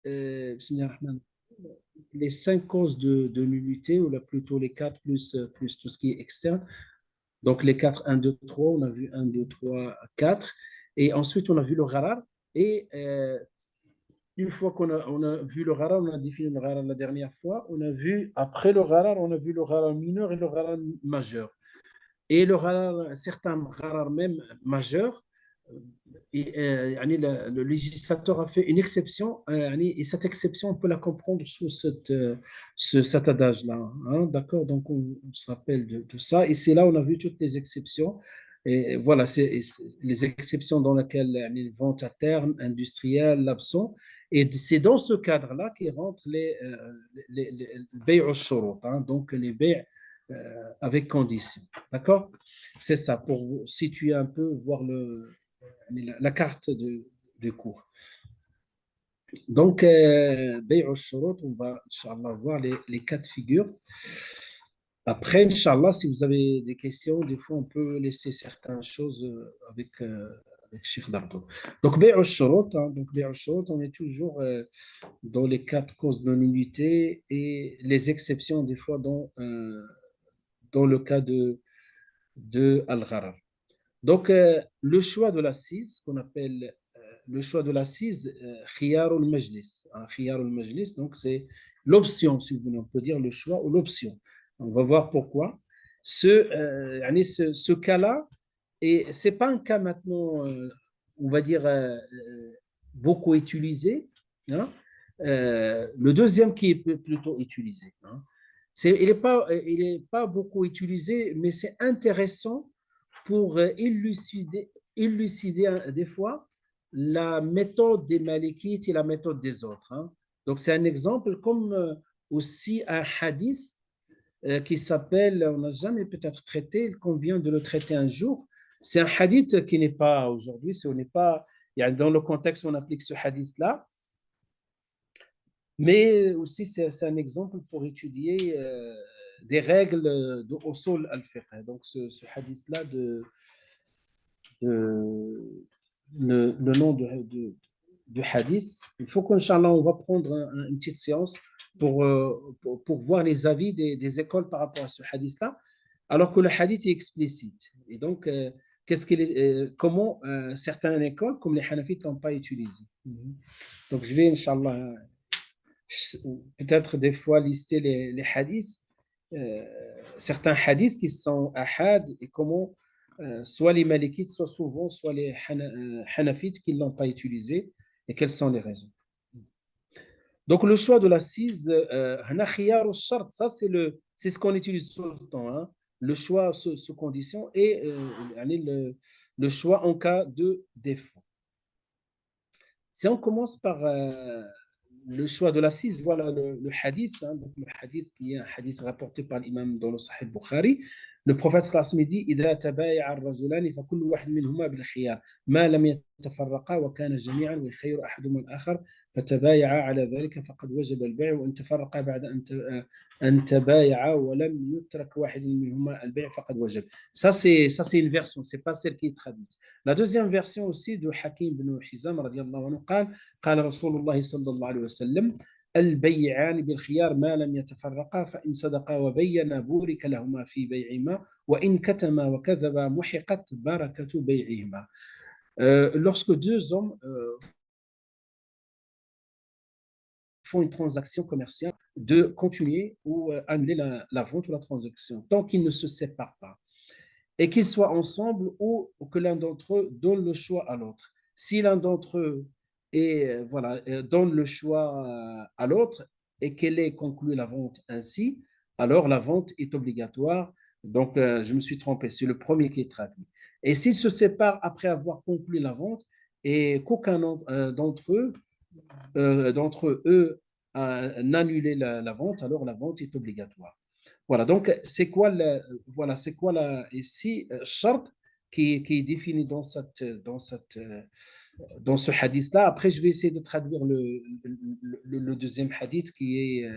bismillah ar-Rahman, les cinq causes de nullité, ou là, plutôt les quatre plus tout ce qui est externe. Donc les quatre, un 2 3 on a vu un 2 3 4. Et ensuite, on a vu le gharar. Et une fois qu'on a vu le gharar, on a défini le gharar la dernière fois, on a vu, après le gharar, on a vu le gharar mineur et le gharar majeur. Et le gharar, certains gharar même majeurs, يعني le législateur a fait une exception, et cette exception, on peut la comprendre sous cet adage-là. Hein, d'accord? Donc, on se rappelle de ça. Et c'est là où on a vu toutes les exceptions. Et voilà, c'est les exceptions dans lesquelles les ventes à terme, industrielles, l'absent. Et c'est dans ce cadre-là qui rentrent les bay'u al-shurut, hein, donc les bay'u avec condition. D'accord? C'est ça, pour situer un peu, voir la carte du cours. Donc, bay'u al-shurut, on va, Inch'Allah, voir les cas de figure. Après, Inch'Allah, si vous avez des questions, des fois, on peut laisser certaines choses avec Cheikh Dardo. Donc, bay'u al-shurut, hein, donc, bay'u al-shurut, on est toujours dans les quatre causes de nullité et les exceptions, des fois, dans le cas de Al-Gharar. Donc, le choix de l'assise, qu'on appelle le choix de l'assise, khiyarul majlis. Hein, khiyarul majlis, donc c'est l'option, si vous voulez, on peut dire le choix ou l'option. On va voir pourquoi. Ce cas-là, et ce n'est pas un cas maintenant, on va dire, beaucoup utilisé. Hein. Le deuxième qui est plutôt utilisé. Hein. Il est pas beaucoup utilisé, mais c'est intéressant pour élucider des fois la méthode des Malikites et la méthode des autres. Hein. Donc, c'est un exemple, comme aussi un hadith qui s'appelle, on n'a jamais peut-être traité, il convient de le traiter un jour. C'est un hadith qui n'est pas aujourd'hui, on n'est pas, dans le contexte où on applique ce hadith-là, mais aussi c'est un exemple pour étudier des règles de usul al-fiqh. Donc, ce hadith-là le nom du hadith. Il faut qu'Inch'Allah, on va prendre une petite séance pour voir les avis des écoles par rapport à ce hadith-là, alors que le hadith est explicite. Et donc, comment certaines écoles, comme les Hanafites, ne l'ont pas utilisé. Donc, je vais, Inch'Allah, peut-être des fois lister les hadiths, certains hadiths qui sont ahad, et comment soit les malikites, soit souvent, soit les hanafites qui ne l'ont pas utilisé, et quelles sont les raisons. Donc, le choix de l'assise, ça c'est ce qu'on utilise tout le temps. Hein. Le choix sous condition et le choix en cas de défaut. Si on commence par le choix de l'assise, voilà le hadith, hein, donc le hadith qui est un hadith rapporté par l'imam dans le Sahih Bukhari. Le prophète sallallahu alayhi wa sallam dit إذا تبايع الرجلان فكل واحد منهما بالخيار ما لم يتفرقا وكان جميعا ويخير أحدهما الآخر فتبايعا على ذلك فقد وجب البيع وإن تفرقا بعد أن تبايعا ولم يترك واحد منهما البيع فقد وجب. Ça c'est une version, c'est pas celle qui est traduite. La deuxième version aussi de Hakim ibn Hizam radiyallahu anhu قال رسول الله صلى الله عليه وسلم البيعان بالخيار ما لم يتفرقا فإن صدقا وبينا بورك لهما في بيعهما وإن كتما وكذبا محقت بركة بيعهما. Lorsque deux hommes font une transaction commerciale, de continuer ou annuler la vente ou la transaction tant qu'ils ne se séparent pas et qu'ils soient ensemble ou que l'un d'entre eux donne le choix à l'autre. Si l'un d'entre eux donne le choix à l'autre et qu'elle ait conclu la vente ainsi, alors la vente est obligatoire. Donc, je me suis trompé, c'est le premier qui est traduit. Et s'ils se séparent après avoir conclu la vente et qu'aucun d'entre eux a annulé la vente, alors la vente est obligatoire. Voilà, donc c'est quoi ici, shart qui est défini dans ce hadith-là. Après, je vais essayer de traduire le deuxième hadith qui est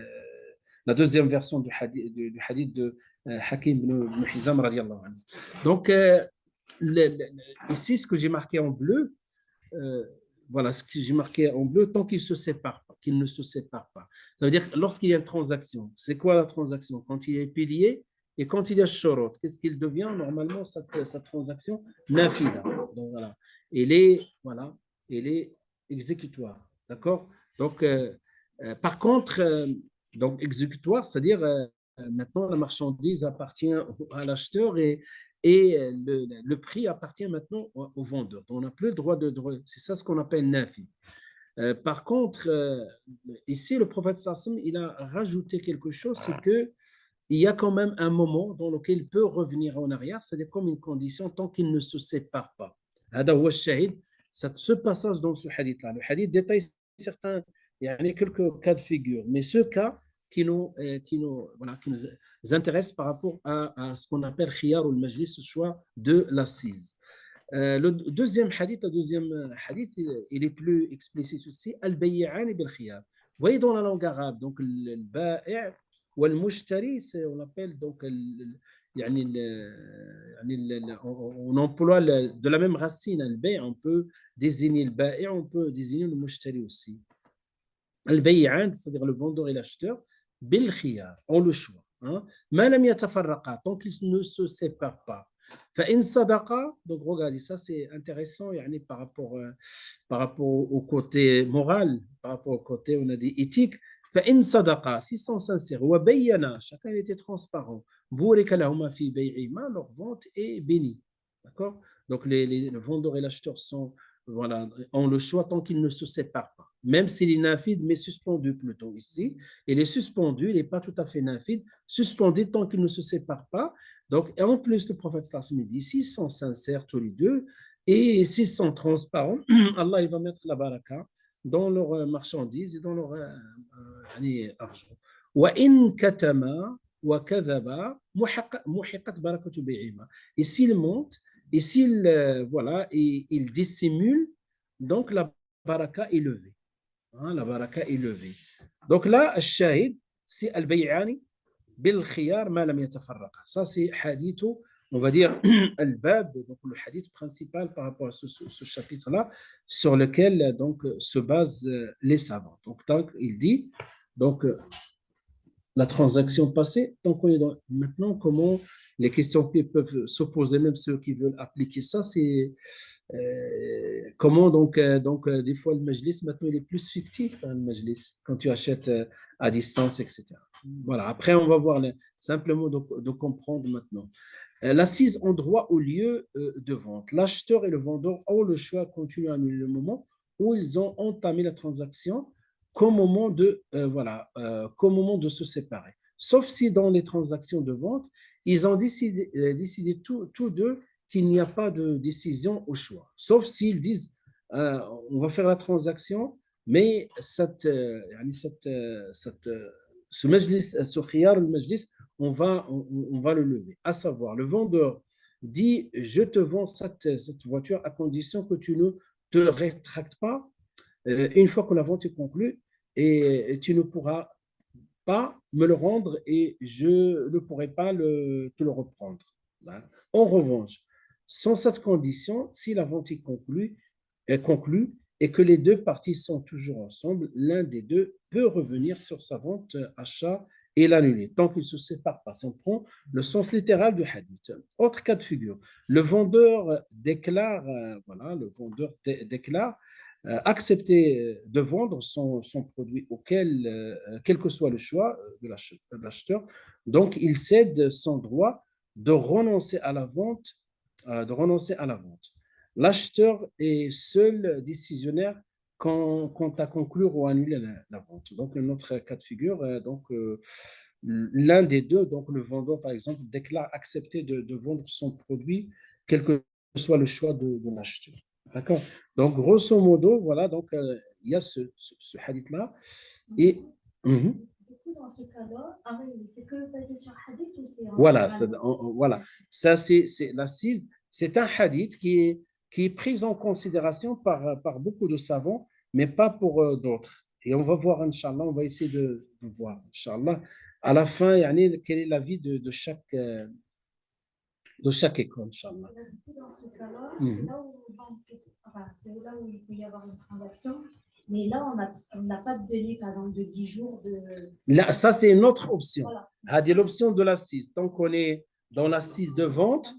la deuxième version du hadith de Hakim ibn Hizam radiallahu anhu. Donc, ici, ce que j'ai marqué en bleu, voilà ce que j'ai marqué en bleu, tant qu'ils ne se séparent pas. qu'il ne se sépare pas. Ça veut dire que lorsqu'il y a une transaction, c'est quoi la transaction? Quand il y a pilier et quand il y a shorot, qu'est-ce qu'il devient normalement cette transaction? Nafida. Donc voilà. Voilà, elle est exécutoire. D'accord? Donc, par contre, donc exécutoire, c'est-à-dire maintenant la marchandise appartient à l'acheteur et le prix appartient maintenant au vendeur. On n'a plus le droit de droit. C'est ça ce qu'on appelle nafi. Par contre, ici, le prophète Sassam, il a rajouté quelque chose, c'est que il y a quand même un moment dans lequel il peut revenir en arrière, c'est-à-dire comme une condition tant qu'il ne se sépare pas. هذا هو الشاهد. Ce passage dans ce hadith-là, le hadith détaille certains, il y a quelques cas de figure, mais ce cas voilà, qui nous intéresse par rapport à ce qu'on appelle khiyar ou le majlis, ce choix de l'assise. Le deuxième hadith, il est plus explicite aussi. Al-bay'an bil khiyar. Vous voyez dans la langue arabe, donc le ba'i' ou le mushtari, on appelle donc يعني on emploie de la même racine, le bay', on peut désigner le ba'i', on peut désigner le mushtari aussi. Al-bay'an, c'est-à-dire le vendeur et l'acheteur, bil khiyar, ont le choix. ما لم يتفرقا, tant qu'ils ne se séparent pas. فإن صدقا, donc regardez, ça c'est intéressant par rapport au côté moral, par rapport au côté, on a dit éthique. فإن صدقا, s'ils sont sincères, وبينا, chacun était transparent, بورك لهما في بيعهما, leur vente est bénie. D'accord? Donc le vendeur et l'acheteur voilà, ont le choix tant qu'ils ne se séparent pas. Même s'il est nafid, mais suspendu plutôt ici. Il est suspendu, il n'est pas tout à fait nafid, suspendu tant qu'il ne se sépare pas. Donc, et en plus, le prophète sallallahu dit, s'ils sont sincères tous les deux, et s'ils sont transparents, Allah il va mettre la baraka dans leurs marchandises et dans leur argent. وَإِن كَتَمَا وَكَذَبَا مُحِقَتْ بَرَكَةُ بَيْعِهِمَا. Et s'il monte, et s'il voilà, et il dissimule, donc la baraka est levée. La baraka est levée. Donc là, الشاهد, c'est al-bay'ani bil khiyar ma lam yatafarraqa. Ça, c'est hadith, on va dire, al-bab, donc le hadith principal par rapport à ce chapitre-là, sur lequel donc se basent les savants. Donc, il dit, donc, la transaction passée, donc on est maintenant, comment les questions qui peuvent s'opposer, même ceux qui veulent appliquer ça, c'est comment des fois le majlis, maintenant il est plus fictif, le majlis, quand tu achètes à distance, etc. Voilà, après on va voir simplement de comprendre maintenant. L'assise en droit au lieu de vente. L'acheteur et le vendeur ont le choix de continuer à annuler le moment où ils ont entamé la transaction qu'au moment qu'au moment de se séparer. Sauf si dans les transactions de vente, ils ont décidé tous deux qu'il n'y a pas de décision au choix. Sauf s'ils disent, on va faire la transaction, mais ce majlis, ce khiyar, le majlis, on va le lever. À savoir, le vendeur dit, je te vends cette voiture à condition que tu ne te rétractes pas une fois que la vente est conclue et tu ne pourras pas me le rendre et je ne pourrai pas te le reprendre. Voilà. En revanche, sans cette condition, si la vente est conclue et que les deux parties sont toujours ensemble, l'un des deux peut revenir sur sa vente achat et l'annuler, tant qu'il ne se sépare pas. Si on prend le sens littéral du hadith. Autre cas de figure, le vendeur déclare, déclare accepter de vendre son produit quel que soit le choix de l'acheteur. Donc, il cède son droit de renoncer à la vente. L'acheteur est seul décisionnaire quant à conclure ou annuler la vente. Donc, un autre cas de figure, l'un des deux, donc le vendeur par exemple, déclare accepter de vendre son produit, quel que soit le choix de l'acheteur. D'accord? Donc, grosso modo, voilà, donc il y a ce hadith-là. Et dans ce cas-là, c'est que basé sur hadith ou c'est voilà, voilà. Ça, c'est l'assise. C'est un hadith qui est pris en considération par beaucoup de savants, mais pas pour d'autres. Et on va voir, Inch'Allah, on va essayer de voir, Inch'Allah, à la fin, yani, quel est l'avis de chaque école, Inch'Allah. Dans ce cas-là, c'est là où il peut y avoir une transaction Mais là, on n'a pas de délai, par exemple, de 10 jours. Là, ça, c'est une autre option. Voilà. C'est l'option de l'assise. Tant qu'on est dans l'assise de vente,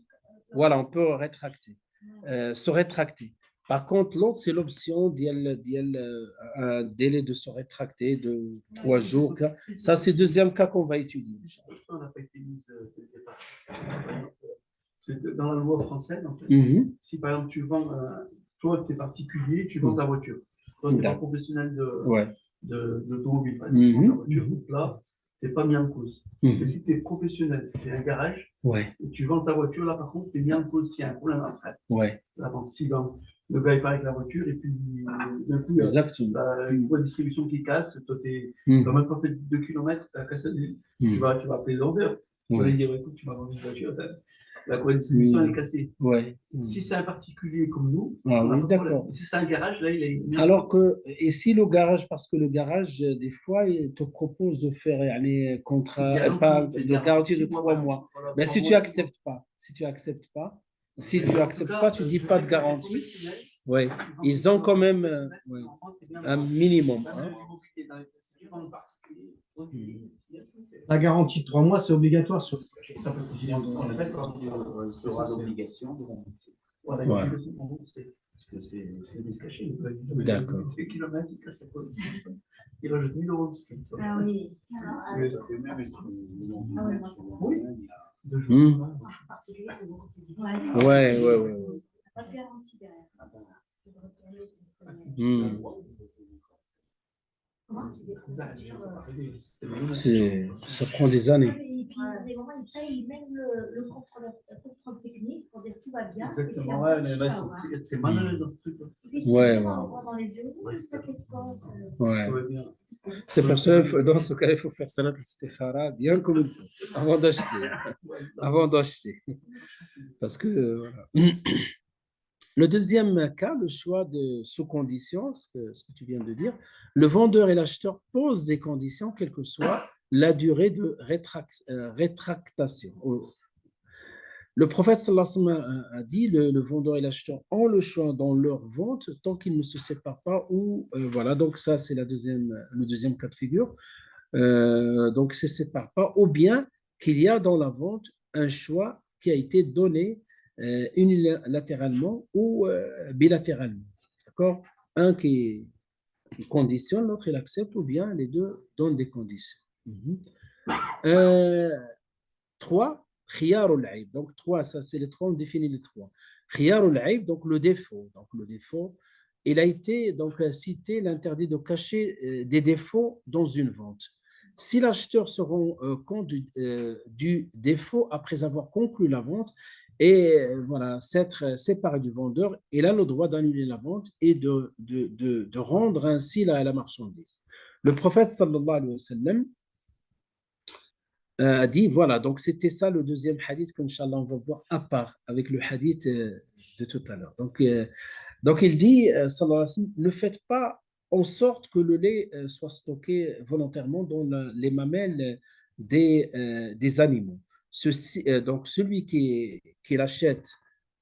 voilà, on peut rétracter, se rétracter. Par contre, l'autre, c'est l'option un délai de se rétracter de 3 jours. Ça, c'est le deuxième cas qu'on va étudier. On n'a pas été mise dès le départ. Dans la loi française, en fait, si par exemple tu vends, toi tu es particulier, tu vends ta voiture. Toi, tu n'es pas professionnel d'automobile, tu vends ta voiture, donc là, tu n'es pas mis en cause. Mais si tu es professionnel, tu es un garage, et tu vends ta voiture, là par contre, tu es mis en cause s'il y a un problème après. La vente, si le gars il part avec la voiture, et puis d'un coup, il y a une voie de distribution qui casse, toi tu n'as même pas fait 2 km, tu as cassé, tu vas appeler le vendeur. Tu vas lui dire, écoute, tu m'as vendu une voiture, la voie de distribution elle est cassée. Si c'est un particulier comme nous, d'accord. Si c'est un garage, là, il est. Alors que, et si le garage, parce que le garage, des fois, il te propose de faire un contrat, de garantie de 3 mois. Mais si tu n'acceptes pas, si tu n'acceptes pas, tu dis pas de garantie. Oui, ils ont quand même un minimum. La garantie de 3 mois, c'est obligatoire sur On est d'accord. Il y aura l'obligation de la l'obligation pour vous, parce que c'est des cachets. D'accord. Les kilomètres, il casse sa police. Il rajoute 1 000 euros. Ah oui. Oui. 2 jours. En particulier, c'est beaucoup plus difficile. Ouais. Pas de garantie derrière. Ça prend des années. Et puis, à des moments, ils payent même le contrôle technique pour dire que tout va bien. Exactement, c'est malheureux dans ce truc-là. Dans les yeux, ça fait quoi? C'est pour ça que dans ce cas, il faut faire salat al-istikhara bien comme il faut, avant d'acheter. Parce que, voilà. Le deuxième cas, le choix sous conditions, ce que tu viens de dire, le vendeur et l'acheteur posent des conditions, quelle que soit la durée de rétractation. Le prophète sallallahu alayhi wa sallam a dit, le vendeur et l'acheteur ont le choix dans leur vente tant qu'ils ne se séparent pas. Voilà, donc ça c'est le deuxième cas de figure. Donc, ne se séparent pas, ou bien qu'il y a dans la vente un choix qui a été donné unilatéralement ou bilatéralement. D'accord? Un qui conditionne, l'autre il accepte, ou bien les deux donnent des conditions. 3, khiyarul aib. Donc 3, ça c'est les 3, on définit les 3. Khiyarul aib, donc le défaut. Donc le défaut, il a été donc cité l'interdit de cacher des défauts dans une vente. Si l'acheteur se rend compte du défaut après avoir conclu la vente et voilà, s'être séparé du vendeur, il a le droit d'annuler la vente et de rendre ainsi la marchandise. Le prophète sallallahu alayhi wa sallam a dit, voilà, donc c'était ça le deuxième hadith qu'Inch'Allah on va voir à part avec le hadith de tout à l'heure. Donc il dit, sallallahu alayhi wa sallam, ne faites pas en sorte que le lait soit stocké volontairement dans les mamelles des animaux. Donc celui qui l'achète,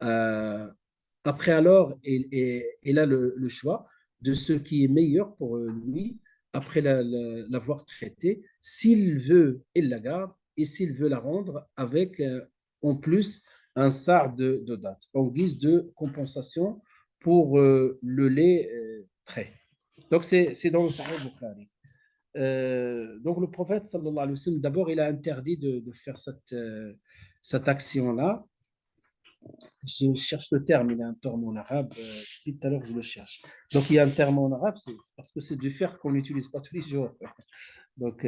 après alors, il a le choix de ce qui est meilleur pour lui après l'avoir traité. S'il veut, il la garde, et s'il veut la rendre avec en plus un sar de date en guise de compensation pour le lait trait. Donc c'est dans le Sahih Bukhari. Donc le prophète sallallahu alayhi wa sallam, d'abord il a interdit de faire cette action-là. Je cherche le terme, il y a un terme en arabe, tout à l'heure je le cherche. Donc il y a un terme en arabe, c'est parce que c'est du fer qu'on n'utilise pas tous les jours. Donc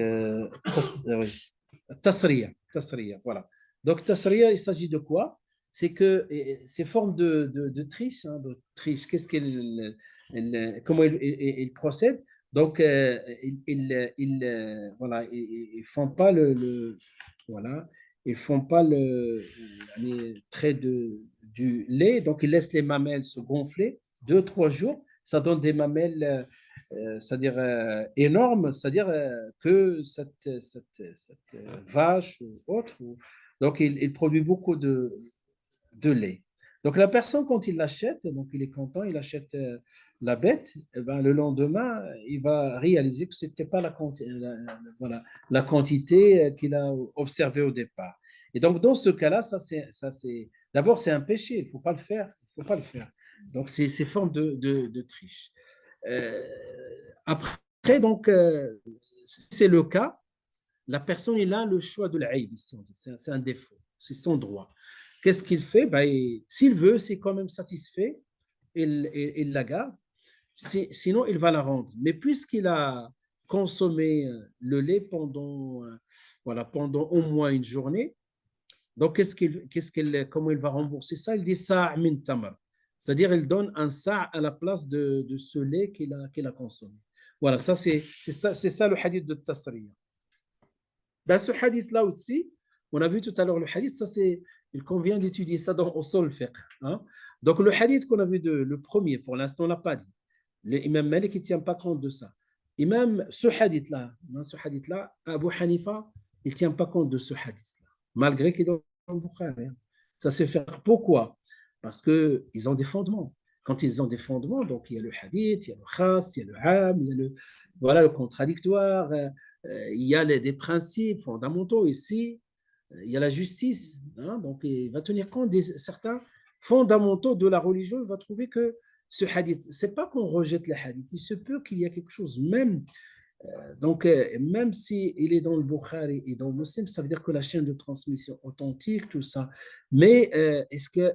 tasriya, voilà. Donc tasriya, il s'agit de quoi? C'est que ces formes de triche, qu'est-ce comment il procède? Donc voilà, ils font pas voilà. Ils font pas les traits du lait, donc ils laissent les mamelles se gonfler 2-3 jours. Ça donne des mamelles, c'est-à-dire énormes, c'est-à-dire que cette vache ou autre, donc il produit beaucoup de lait. Donc la personne, quand il l'achète, donc il est content, il achète la bête, eh ben, le lendemain, il va réaliser que ce n'était pas voilà, la quantité qu'il a observée au départ. Et donc, dans ce cas-là, d'abord, c'est un péché, il ne faut pas le faire. Il faut pas le faire. Donc, c'est forme de triche. Euh, après, donc, c'est le cas, la personne, il a le choix de l'aïb, c'est un défaut, c'est son droit. Qu'est-ce qu'il fait? Ben, s'il veut, c'est quand même satisfait, il la garde. Sinon, il va la rendre. Mais puisqu'il a consommé le lait voilà, pendant au moins une journée, donc comment il va rembourser ça? Il dit sa' min tamar. C'est-à-dire, il donne un sa' à la place de ce lait qu'il a consommé. Voilà, c'est ça le hadith de Tasriya. Dans ce hadith-là aussi, on a vu tout à l'heure le hadith, il convient d'étudier ça dans Usul Fiqh. Hein? Donc, le hadith qu'on a vu, le premier, pour l'instant, on n'a pas dit. L'imam Malik ne tient pas compte de ça. Ce hadith-là, Abu Hanifa, il ne tient pas compte de ce hadith-là, malgré qu'il est dans le Bukhari. Hein. Ça se fait. Pourquoi? Parce qu'ils ont des fondements. Quand ils ont des fondements, donc il y a le hadith, il y a le khas, il y a le ham, il y a voilà, le contradictoire, il y a des principes fondamentaux ici, il y a la justice. Hein, donc il va tenir compte de certains fondamentaux de la religion. Il va trouver que ce hadith, c'est pas qu'on rejette les hadiths, il se peut qu'il y a quelque chose même. Donc, même s'il est dans le Bukhari et dans le Muslim, ça veut dire que la chaîne de transmission authentique, tout ça. Mais est-ce que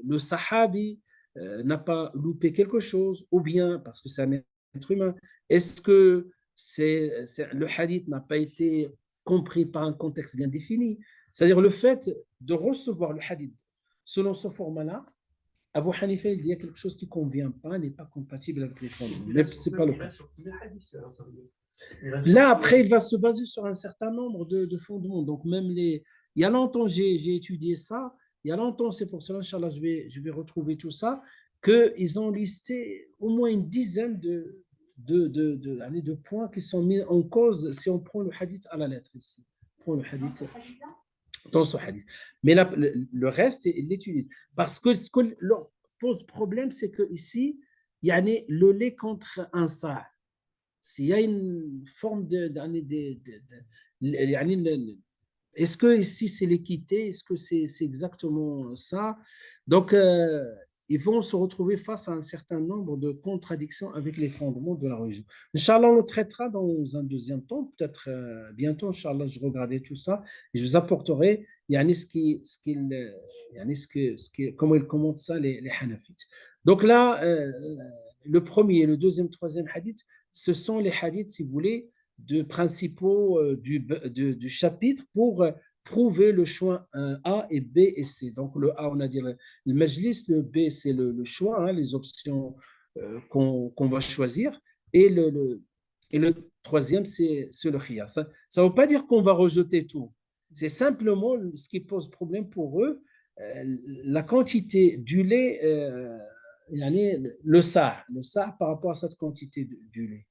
le sahabi n'a pas loupé quelque chose, ou bien, parce que c'est un être humain, est-ce que le hadith n'a pas été compris par un contexte bien défini? C'est-à-dire le fait de recevoir le hadith selon ce format-là, Abu Hanifa, il y a quelque chose qui ne convient pas, n'est pas compatible avec les fondements. Mais ce n'est pas le cas. Là, après, il va se baser sur un certain nombre de fondements. Donc, même il y a longtemps, j'ai étudié ça. Il y a longtemps, c'est pour cela, Inch'Allah, je vais retrouver tout ça, qu'ils ont listé au moins une dizaine de points qui sont mis en cause si on prend le hadith à la lettre ici. On prend le hadith dans ce hadith. Mais là, le reste, il l'utilise. Parce que ce que leur pose problème, c'est qu'ici, il y a le lait contre un sa'. S'il y a une forme est-ce que ici c'est l'équité? Est-ce que c'est exactement ça? Donc, ils vont se retrouver face à un certain nombre de contradictions avec les fondements de la religion. Inch'Allah, on le traitera dans un deuxième temps, peut-être bientôt, Inch'Allah, je regarderai tout ça et je vous apporterai comment ils commentent ça, les Hanafites. Donc là, le premier, le deuxième, troisième hadith, ce sont les hadiths, si vous voulez, de principaux du chapitre pour prouver le choix A et B et C. Donc le A, on a dit le majlis, le B, c'est le choix, hein, les options qu'on va choisir, et le troisième, c'est le khiyar. Ça ne veut pas dire qu'on va rejeter tout. C'est simplement ce qui pose problème pour eux, la quantité du lait, le sa' par rapport à cette quantité du lait.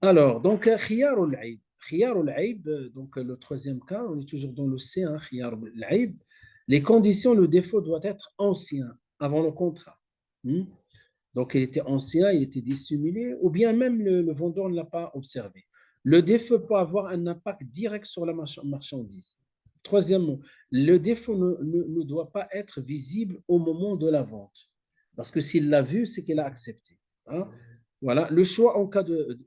Alors, donc, khiyarul aib. Khiyarul aib, donc le troisième cas, on est toujours dans le C, hein, khiyarul aib. Les conditions, le défaut doit être ancien, avant le contrat. Donc, il était ancien, il était dissimulé, ou bien même le vendeur ne l'a pas observé. Le défaut peut avoir un impact direct sur la marchandise. Troisièmement, le défaut ne doit pas être visible au moment de la vente. Parce que s'il l'a vu, c'est qu'il a accepté. Hein? Voilà, le choix en cas de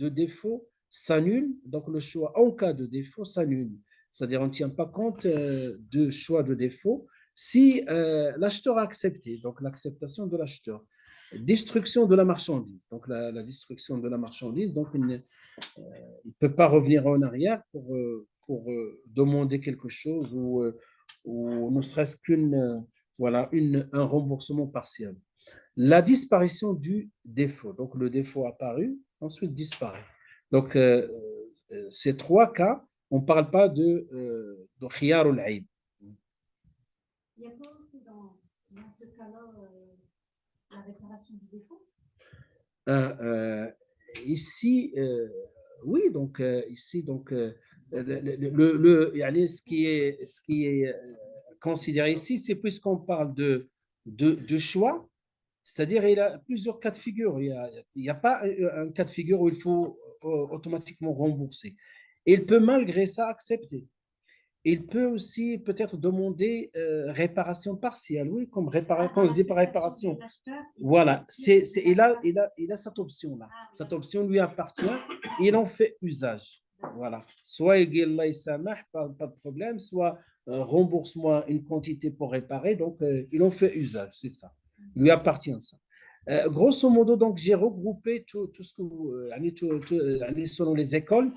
défaut s'annule. Donc, le choix en cas de défaut s'annule. C'est-à-dire, on ne tient pas compte de choix de défaut si l'acheteur a accepté. Donc, l'acceptation de l'acheteur. Destruction de la marchandise. Donc, la destruction de la marchandise. Donc, il ne peut pas revenir en arrière pour demander quelque chose ou ne serait-ce un remboursement partiel. La disparition du défaut. Donc, le défaut apparu, ensuite disparaît. Donc, ces trois cas, on ne parle pas de khiyarul aib. Il n'y a pas aussi dans ce cas-là la réparation du défaut? Ici, oui, donc ici, donc ce qui est considéré ici, c'est puisqu'on parle de choix, C'est-à-dire il a plusieurs cas de figure. Il y a pas un cas de figure où il faut automatiquement rembourser. Il peut malgré ça accepter. Il peut aussi peut-être demander réparation partielle, oui, comme quand on se dit par réparation. Voilà, il a cette option-là. Cette option lui appartient, il en fait usage. Voilà. Soit il dit Allah il samah, pas de problème, soit rembourse-moi une quantité pour réparer. Donc, il en fait usage, c'est ça. Il lui appartient ça. Grosso modo, donc, j'ai regroupé tout ce que vous, selon les écoles.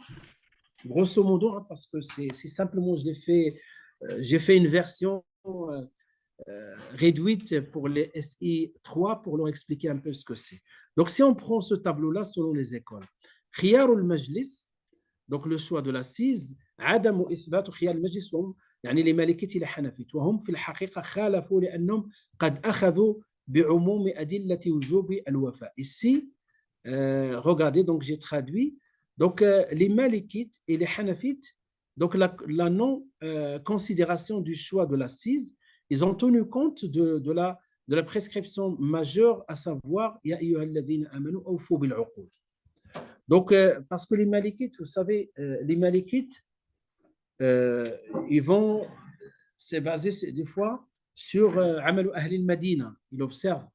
Grosso modo, hein, parce que c'est simplement, j'ai fait une version réduite pour les SI3 pour leur expliquer un peu ce que c'est. Donc, si on prend ce tableau-là selon les écoles, خيار المجلس, donc le choix de l'assise, عدم إثبات خيار المجلس هم يعني لمالكية الحنفية وهم في الحقيقة خالفوا لأنهم قد أخذوا بعموم أدلة وجوب الوفاء. Ici, regardez, donc j'ai traduit. Donc, les Malikites et les Hanafites, donc la non-considération du choix de l'assise, ils ont tenu compte de la prescription majeure, à savoir Ya ayyuhalladhina amanu awfu bil uqud. Donc, parce que les Malikites, vous savez, les Malikites, ils vont se baser des fois sur Amalu Ahli al-Madina. Ils observent,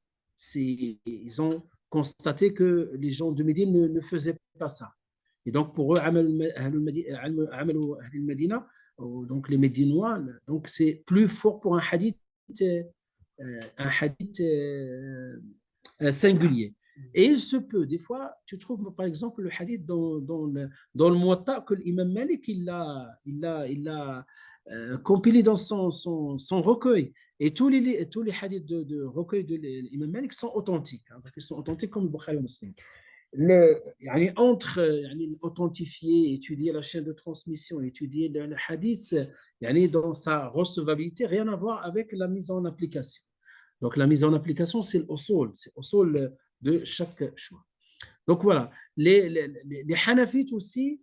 ils ont constaté que les gens de Médine ne faisaient pas ça. Et donc, pour eux, Amalu Ahli al-Madina, donc les Médinois, donc c'est plus fort pour un hadith singulier. Et il se peut, des fois, tu trouves par exemple le hadith dans le Muwatta que l'imam Malik, il l'a compilé dans son recueil. Et tous les hadiths de recueil de l'imam Malik sont authentiques. Hein, parce qu'ils sont authentiques comme le Bukhari et Muslim. Entre authentifier, étudier la chaîne de transmission, étudier le hadith, dans sa recevabilité, rien à voir avec la mise en application. Donc la mise en application, c'est l'usul de chaque choix. Donc voilà, les Hanafites aussi,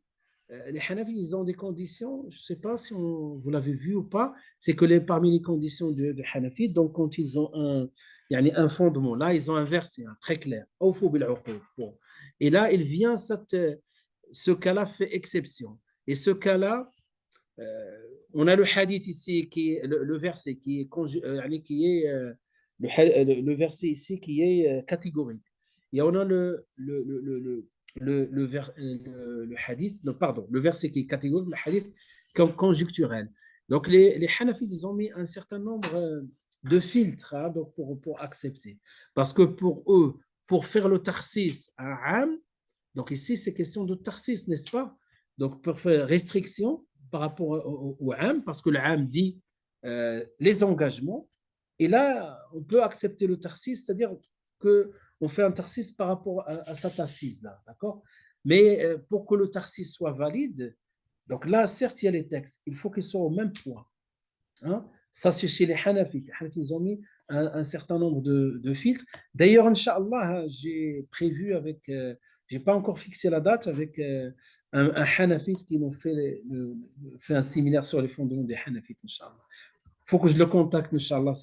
les Hanafites, ils ont des conditions, je ne sais pas si vous l'avez vu ou pas, c'est que parmi les conditions de Hanafites, donc quand ils ont un fondement, là ils ont un verset très clair, bon. Et là il vient ce cas-là fait exception. Et ce cas-là, on a le hadith ici, qui est le verset qui est, le verset ici qui est catégorique. Et on a le hadith, non, pardon, le verset qui est catégorique, le hadith conjoncturel. Donc les Hanafites, ils ont mis un certain nombre de filtres donc pour accepter. Parce que pour eux, pour faire le tarsis à Am, donc ici c'est question de tarsis, n'est-ce pas? Donc pour faire restriction par rapport au Am, parce que le Am dit les engagements. Et là, on peut accepter le tarsis, c'est-à-dire qu'on fait un tarsis par rapport à cette assise-là, d'accord? Mais pour que le tarsis soit valide, donc là, certes, il y a les textes, il faut qu'ils soient au même poids. Hein? Ça, c'est chez les Hanafites. Les Hanafites, ils ont mis un certain nombre de filtres. D'ailleurs, Inch'Allah, j'ai prévu j'ai pas encore fixé la date avec un Hanafite qui nous fait un séminaire sur les fondements des Hanafites, Inch'Allah. Il faut que je le contacte, Inch'Allah,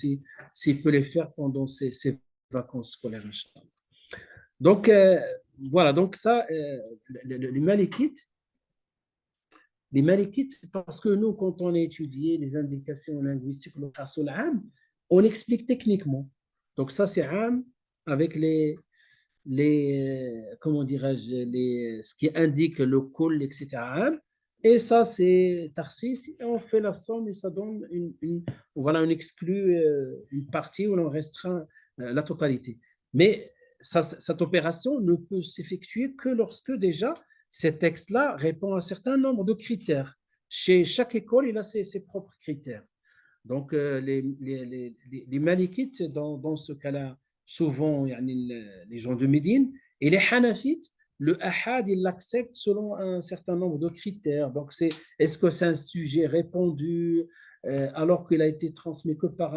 s'il peut les faire pendant ces vacances scolaires, Inch'Allah. Donc, voilà, donc ça, les Malikites, parce que nous, quand on a étudié les indications linguistiques, on explique techniquement. Donc ça, c'est Am avec comment dirais-je, ce qui indique le kul, etc. Et ça, c'est Tarsis, et on fait la somme et ça donne voilà, on exclut une partie où on restreint la totalité. Mais cette opération ne peut s'effectuer que lorsque déjà ces textes-là répondent à un certain nombre de critères. Chez chaque école, il a ses propres critères. Donc, les Malikites, dans ce cas-là, souvent, les gens de Médine, et les Hanafites, le ahad, ils l'acceptent selon un certain nombre de critères. Donc, est-ce que c'est un sujet répandu alors qu'il a été transmis que par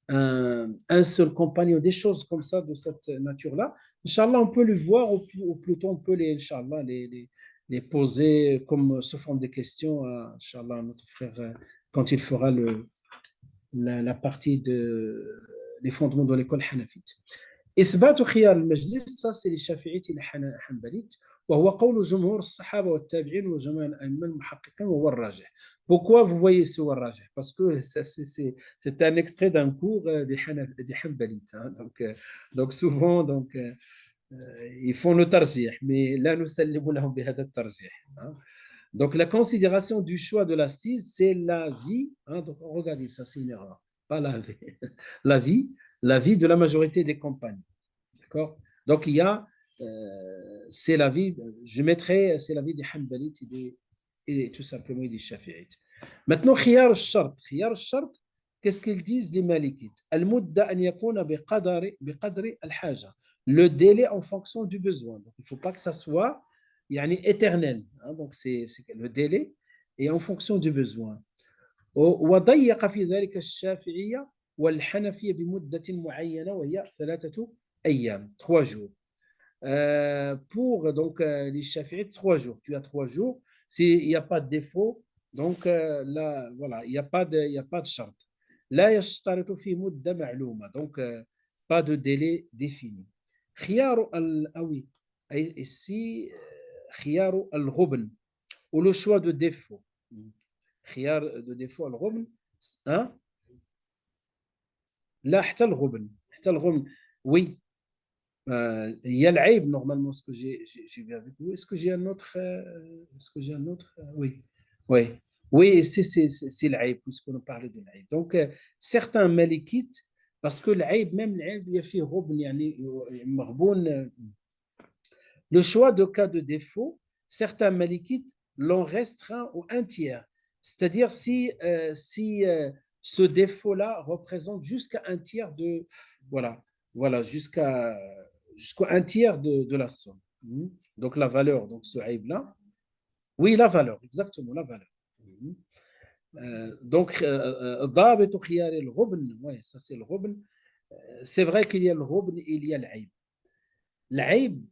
un seul compagnon, des choses comme ça, de cette nature-là. Inch'Allah, on peut le voir, ou plutôt on peut Inch'Allah, les poser comme sous forme de questions à, Inch'Allah, notre frère quand il fera la partie de les fondements de l'école hanafite. إثبات خيار المجلس ça c'est للشافعية الحنبلية وهو قول جمهور الصحابة والتابعين وجميع الأئمة المحققين وهو الراجح. Pourquoi vous voyez ce الراجح? Parce que c'est un extrait d'un cours des Hanbalites. Hein. Donc souvent donc ils font le tarjih, mais là nous سلموا لهم بهذا الترجيح. Donc la considération du choix de l'assise, c'est l'avis. Hein, donc regardez ça, c'est une erreur, pas l'avis, l'avis de la majorité des compagnies. D'accord? Donc il y a, c'est l'avis, je mettrai, c'est l'avis des Hanbalites et tout simplement des Shafi'ites. Maintenant, khiyar al-shart. Khiyar al-shart, qu'est-ce qu'ils disent les Malikites? Al-mudda an yakuna biqadri al-haja. Le délai en fonction du besoin. Donc il ne faut pas que ça soit éternel. Hein, donc c'est le délai et en fonction du besoin. وضيق في ذلك الشافعية والحنفية بمدة معينة وهي 3 أيام, 3 jours. Pour donc les Shafi'ites, 3 jours. Tu as 3 jours. S'il n'y a pas de défaut, donc là, voilà, il n'y a pas de charte. لا يشترط في مدة معلومة. Donc pas de délai défini. خيار oui. Ici, خيار الغبن ou le choix de défaut. خيار de défaut الغبن. Hein? لا حتى الغبن. Oui. Il y a l'Aïb, normalement, ce que j'ai vu avec vous. Est-ce que j'ai un autre Oui. Oui, c'est l'Aïb, puisqu'on a parlé de l'Aïb. Donc, certains Malikites, parce que l'Aïb, même l'Aïb, il y a fait le choix de cas de défaut, certains Malikites l'ont restreint au 1/3. C'est-à-dire si ce défaut-là représente jusqu'à 1/3 de... Voilà, jusqu'au 1/3 de la somme. Donc la valeur, donc ce aïb-là. Oui, la valeur, exactement, la valeur. Donc, ضابط خيار الغبن, ouais, ça c'est le غبن. C'est vrai qu'il y a le غبن et il y a l'aïb. L'aïb,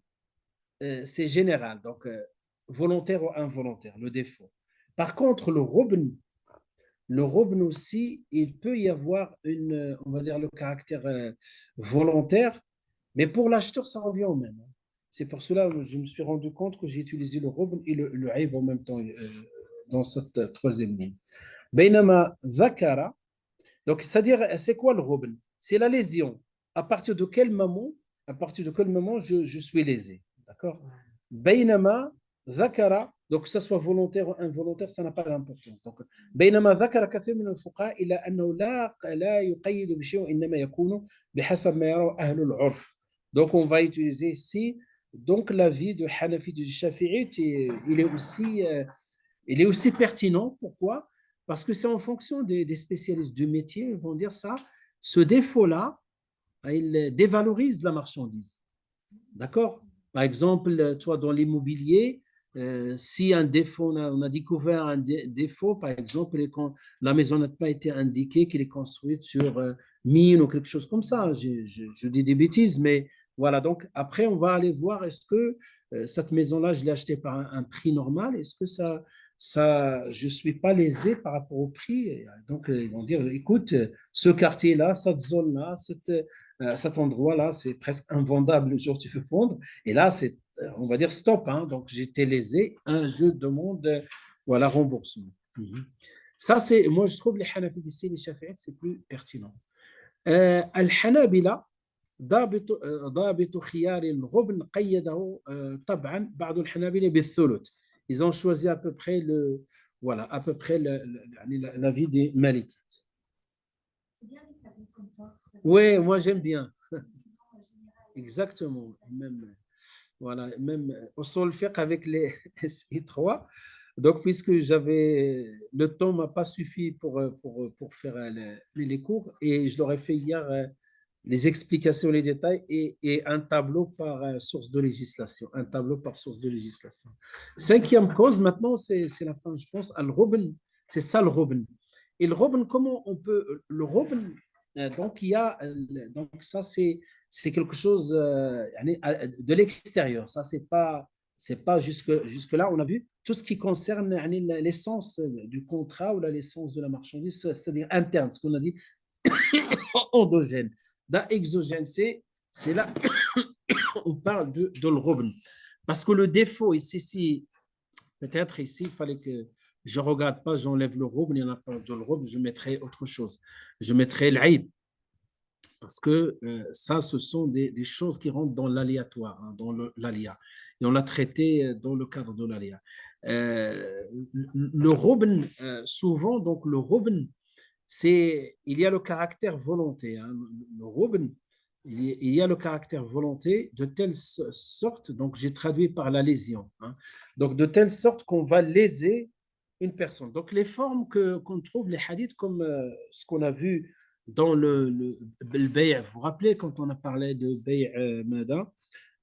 c'est général, donc volontaire ou involontaire, le défaut. Par contre, le غبن aussi, il peut y avoir on va dire le caractère volontaire, mais pour l'acheteur, ça revient au même. C'est pour cela que je me suis rendu compte que j'ai utilisé le غبن et le aïb en même temps dans cette troisième ligne. بينما ذكر, donc c'est-à-dire, c'est quoi le غبن? C'est la lésion. À partir de quel moment je suis lésé? D'accord? بينما ذكر, donc que ce soit volontaire ou involontaire, ça n'a pas d'importance. Donc بينما ذكر كثير من الفقهاء إلى أنه لا يقيد بشيء وإنما يكون بحسب ما يرى أهل العرف. Donc on va utiliser ici donc l'avis de Hanafi du Shafi'i, il est aussi pertinent. Pourquoi? Parce que c'est en fonction des spécialistes du métier, ils vont dire ça, ce défaut-là, il dévalorise la marchandise. D'accord? Par exemple, toi, dans l'immobilier, si un défaut, on a découvert un défaut, par exemple, quand la maison n'a pas été indiquée qu'elle est construite sur mine ou quelque chose comme ça, je dis des bêtises, mais voilà, donc après, on va aller voir est-ce que cette maison-là, je l'ai achetée par un prix normal, est-ce que je ne suis pas lésé par rapport au prix. Donc, ils vont dire, écoute, ce quartier-là, cette zone-là, cet endroit-là, c'est presque invendable le jour où tu veux vendre. Et là, on va dire stop. Hein, donc, j'étais lésé. Je demande remboursement. Ça, moi, je trouve les Hanafites ici, les Shafi'ites, c'est plus pertinent. Al-Hanabila, ضابط خيار الغبن قيده طبعا بعض الحنابلة بالثلث. Ils ont choisi à peu près l'avis des Malikites. Oui, moi j'aime bien. Exactement. Même au sol fiqh avec les SI3. Donc, puisque le temps ne m'a pas suffi pour faire les cours, et je leur ai fait hier les explications, les détails et un tableau par source de législation. Cinquième cause, maintenant, c'est la fin, je pense, al-Ghubn. C'est ça le Ghubn. Et le Ghubn, comment on peut... Le Ghubn, donc, donc ça, c'est quelque chose de l'extérieur. Ça, c'est pas jusque-là. On a vu tout ce qui concerne l'essence du contrat ou l'essence de la marchandise, c'est-à-dire interne, ce qu'on a dit endogène. Da exogène, c'est là on parle de l'rubn. Parce que le défaut ici, peut-être ici, il fallait que je ne regarde pas, j'enlève le rubn, il n'y en a pas de l'rubn, je mettrai autre chose. Je mettrai l'aïb. Parce que ça, ce sont des choses qui rentrent dans l'aléatoire, hein, dans l'aléa. Et on l'a traité dans le cadre de l'aléa. Le rubn, souvent, donc le rubn, il y a le caractère volonté. Hein. Le rubn, il y a le caractère volonté de telle sorte, donc j'ai traduit par la lésion. Hein. Donc de telle sorte qu'on va léser une personne. Donc les formes qu'on trouve, les hadiths, comme ce qu'on a vu dans le bay', vous vous rappelez quand on a parlé de bay' mada,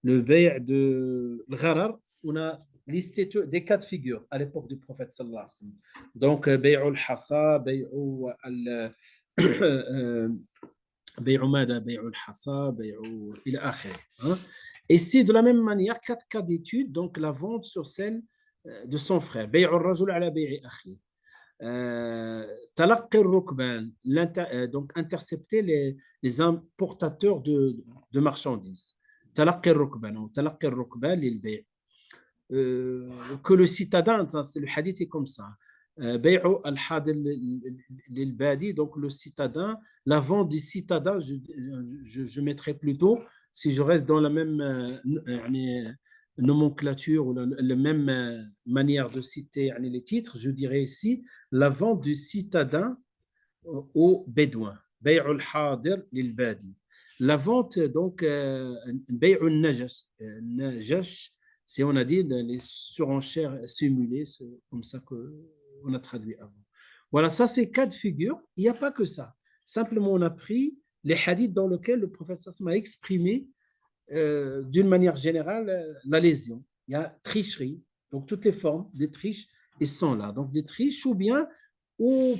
le bay' de l'gharar, on a listé des cas de figure à l'époque du prophète sallallahu alayhi wa sallam. Donc bay'ul hasa, bay'ul bay'u mada, bay'ul hasa, bay'u ila akhir. Et c'est de la même manière 4 cas d'étude, donc la vente sur celle de son frère. Bay'ul rajul ala bay'i akhi. Talaqqi al-rukban, donc intercepter les importateurs de marchandises. Talaqqi al-rukban, ou talaqqi al-rukban lil-bay'. Que le citadin, c'est le hadith est comme ça. Bay'u al-hadir lil-badi, donc le citadin, la vente du citadin, je mettrais plutôt, si je reste dans la même nomenclature ou la même manière de citer les titres, je dirais ici la vente du citadin au bédouin. Bay'ul hadir lil badi. La vente, donc, bay'ul najash. Najash, c'est, on a dit, les surenchères simulées, c'est comme ça qu'on a traduit avant. Voilà, ça c'est cas de figure. Il n'y a pas que ça. Simplement, on a pris les hadiths dans lesquels le prophète sallallahu alayhi wa sallam a exprimé d'une manière générale la lésion. Il y a tricherie, donc toutes les formes des triches, ils sont là. Donc des triches ou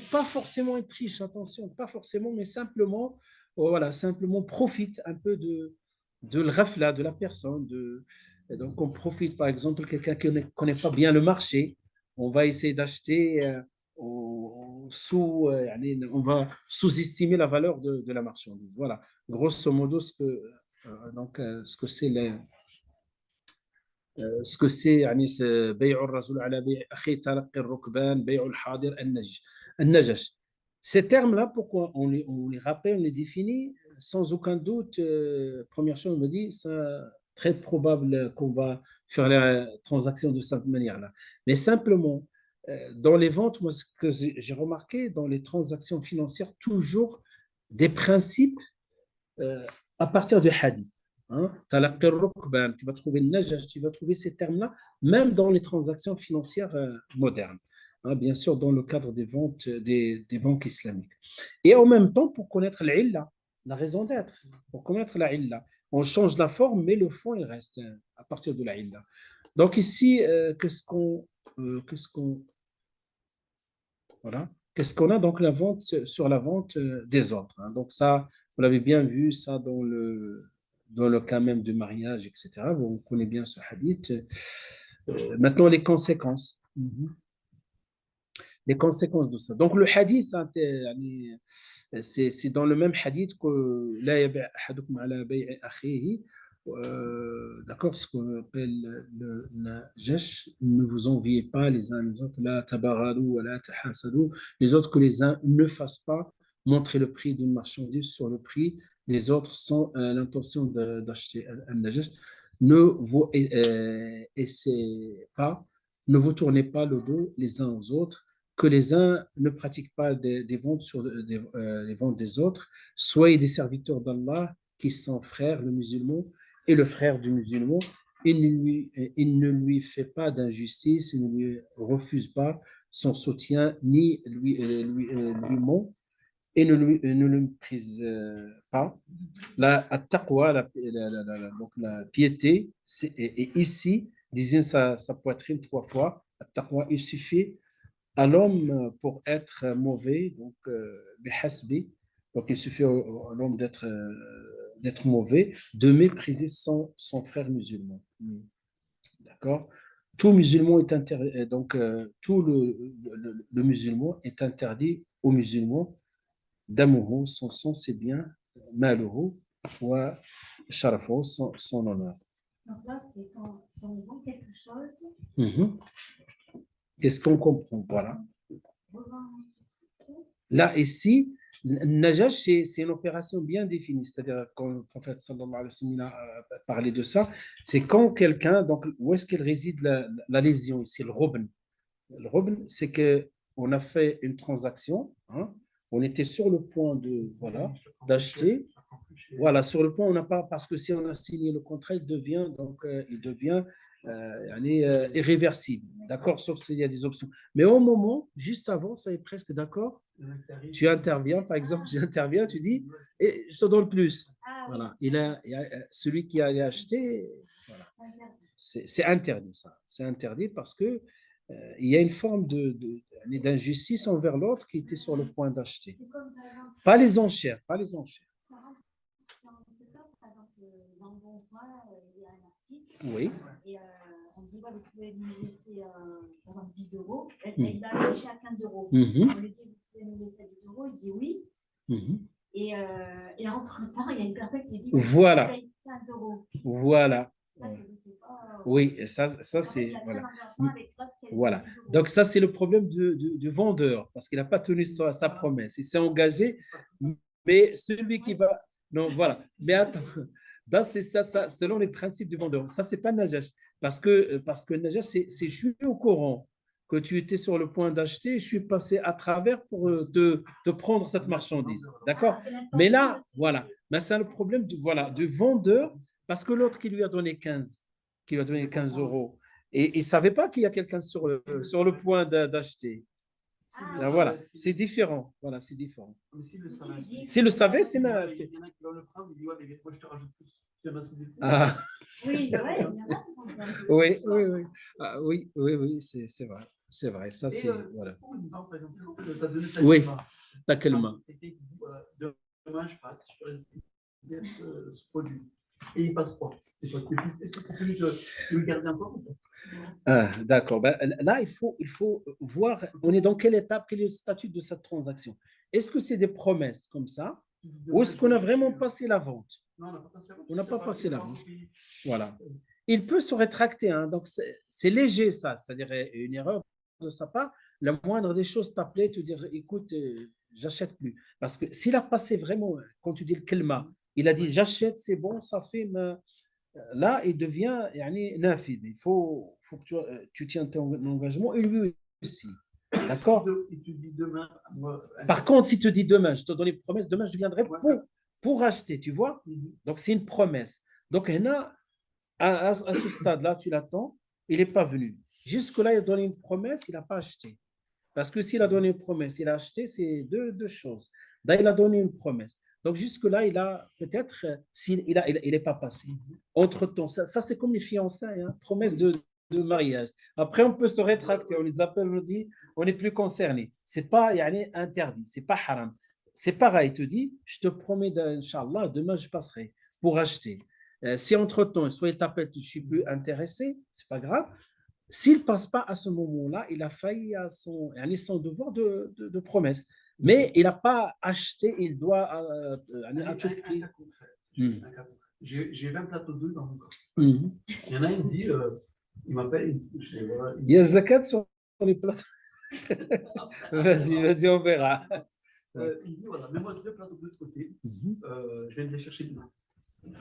pas forcément une triche, attention, pas forcément, mais simplement, voilà, simplement profite un peu de l'ghafla de la personne. Donc on profite, par exemple, quelqu'un qui ne connaît pas bien le marché, on va essayer d'acheter on va sous-estimer la valeur de la marchandise. Voilà, grosso modo, ce que c'est يعني بيع الرجل على بيع أخيه تلقي الركبان بيع الحاضر النجش. Ces termes-là, pourquoi on les rappelle, on les définit sans aucun doute. Première chose, on me dit, c'est très probable qu'on va faire la transaction de cette manière-là. Mais simplement, dans les ventes, moi, ce que j'ai remarqué, dans les transactions financières, toujours des principes à partir du hadith. Hein? Tu vas trouver le najash, tu vas trouver ces termes-là, même dans les transactions financières modernes. Hein? Bien sûr, dans le cadre des ventes des banques islamiques. Et en même temps, pour connaître l'illa, la raison d'être, pour connaître la illa, on change la forme, mais le fond, il reste à partir de la illa. Donc ici, qu'est-ce qu'on a donc sur la vente des autres. Hein? Donc ça, vous l'avez bien vu, ça dans le cas même du mariage, etc. On connaît bien ce hadith. Maintenant, les conséquences. Les conséquences de ça. Donc le hadith, c'est dans le même hadith que la yabi' ahadukum ala bay'i akhihi. D'accord, ce qu'on appelle le najash, ne vous enviez pas les uns les autres, la tabaradu wa la tahasadu, les autres que les uns ne fassent pas montrer le prix d'une marchandise sur le prix des autres sans l'intention d'acheter un najash. Ne vous essayez pas, ne vous tournez pas le dos les uns aux autres, que les uns ne pratiquent pas des ventes sur les ventes des autres, soyez des serviteurs d'Allah qui sont frères, le musulman et le frère du musulman, il ne lui fait pas d'injustice, il ne lui refuse pas son soutien, ni lui ment, et ne le méprise pas. La taqwa, donc la piété, et ici, désigne sa poitrine 3 fois. La taqwa, il suffit à l'homme pour être mauvais, donc bihasbi, donc il suffit à l'homme d'être mauvais, de mépriser son frère musulman. D'accord? Tout musulman est interdit, donc tout le musulman est interdit aux musulmans d'amour, son sang, ses biens, ماله وشرفه son honneur. Donc là, c'est quand si on vend quelque chose, Mhm. Qu'est-ce qu'on comprend? Voilà. revend sur site. Là, ici, le Najash, c'est une opération bien définie. C'est-à-dire, quand le prophète sallallahu alayhi wa sallam a parlé de ça, c'est quand quelqu'un, donc où est-ce qu'elle réside la lésion? C'est le robn. Le robn, c'est qu'on a fait une transaction, hein, on était sur le point de, voilà, d'acheter. Voilà, sur le point, on n'a pas, parce que si on a signé le contrat, il devient, irréversible. D'accord, sauf s'il y a des options. Mais au moment, juste avant, ça est presque d'accord. Tu interviens, par exemple, j'interviens, tu dis, et je te donne plus. Voilà, celui qui a acheté, voilà. C'est interdit, ça. C'est interdit parce que il y a une forme d'injustice envers l'autre qui était sur le point d'acheter. Pas les enchères, pas les enchères. Par exemple, dans le bon coin, il y a un article. Oui. Et on dit, vous pouvez nous laisser, par exemple, 10 euros. Et il va afficher à 15 euros. On lui dit, vous pouvez nous laisser 10 euros. Il dit oui. Et entre-temps, il y a une personne qui dit, voilà. Vous payez 15 euros. Voilà. Ça, c'est pas, oui, ça c'est. Voilà. Voilà. Donc, ça, c'est le problème du vendeur, parce qu'il n'a pas tenu sa promesse. Il s'est engagé, mais celui qui va. Non, voilà. Mais attends, c'est ça, selon les principes du vendeur. Ça, c'est pas Najash. Parce que Najash, c'est je suis au courant que tu étais sur le point d'acheter, je suis passé à travers pour te prendre cette marchandise. D'accord? Mais là, voilà. Mais c'est le problème du vendeur, parce que l'autre qui lui a donné 15 euros, et il ne savait pas qu'il y a quelqu'un sur le point d'acheter. Ah, voilà, c'est différent. Voilà, c'est différent. S'il le savait, c'est. Il y en a qui vont le prendre, il dit, ouais, mais moi je te rajoute plus. Ah. Oui, oui, oui. Ah, oui, c'est vrai. C'est vrai. Ça, c'est. Voilà. Oui, t'as quelle main? Demain, je passe, je peux ce produit. Et il passe pas. Est-ce que tu veux le garder encore ou pas? D'accord. Ben, là, il faut voir, on est dans quelle étape, quel est le statut de cette transaction. Est-ce que c'est des promesses comme ça, ou est-ce qu'on a vraiment passé la vente? Non, on n'a pas passé la vente. On n'a pas passé la vente. Voilà. Il peut se rétracter, hein, donc c'est léger ça, c'est-à-dire une erreur de sa part. La moindre des choses, t'appeler, te dire, écoute, j'achète plus. Parce que s'il a passé vraiment, quand tu dis le kelma, il a dit j'achète, c'est bon, ça fait. Là, il devient nafid. Il faut que tu tiens ton engagement et lui aussi. D'accord? Il te dit demain. Par contre, s'il te dit demain, je te donne une promesse, demain je viendrai pour acheter, tu vois? Donc, c'est une promesse. Donc, à ce stade-là, tu l'attends, il n'est pas venu. Jusque-là, il a donné une promesse, il n'a pas acheté. Parce que s'il a donné une promesse, il a acheté, c'est deux choses. Là, il a donné une promesse. Donc, jusque-là, il a peut-être, s'il n'est pas passé. Entre-temps, ça c'est comme les fiançailles, hein, promesse de mariage. Après, on peut se rétracter, on les appelle, on dit, on n'est plus concerné. Ce n'est pas interdit, ce n'est pas haram. C'est pareil, il te dit, je te promets, Inch'Allah, demain, je passerai pour acheter. Si entre-temps, soit il t'appelle, je ne suis plus intéressé, ce n'est pas grave. S'il ne passe pas à ce moment-là, il a failli à son devoir de promesse. Mais il n'a pas acheté, il doit à tout prix. J'ai 20 plateaux d'œufs dans mon corps. Il y en a un, il me dit, il m'appelle. Il y a zakat sur les plateaux. Vas-y, on verra. Il dit, voilà, mets-moi 2 plateaux d'œufs de côté. Je vais les chercher demain.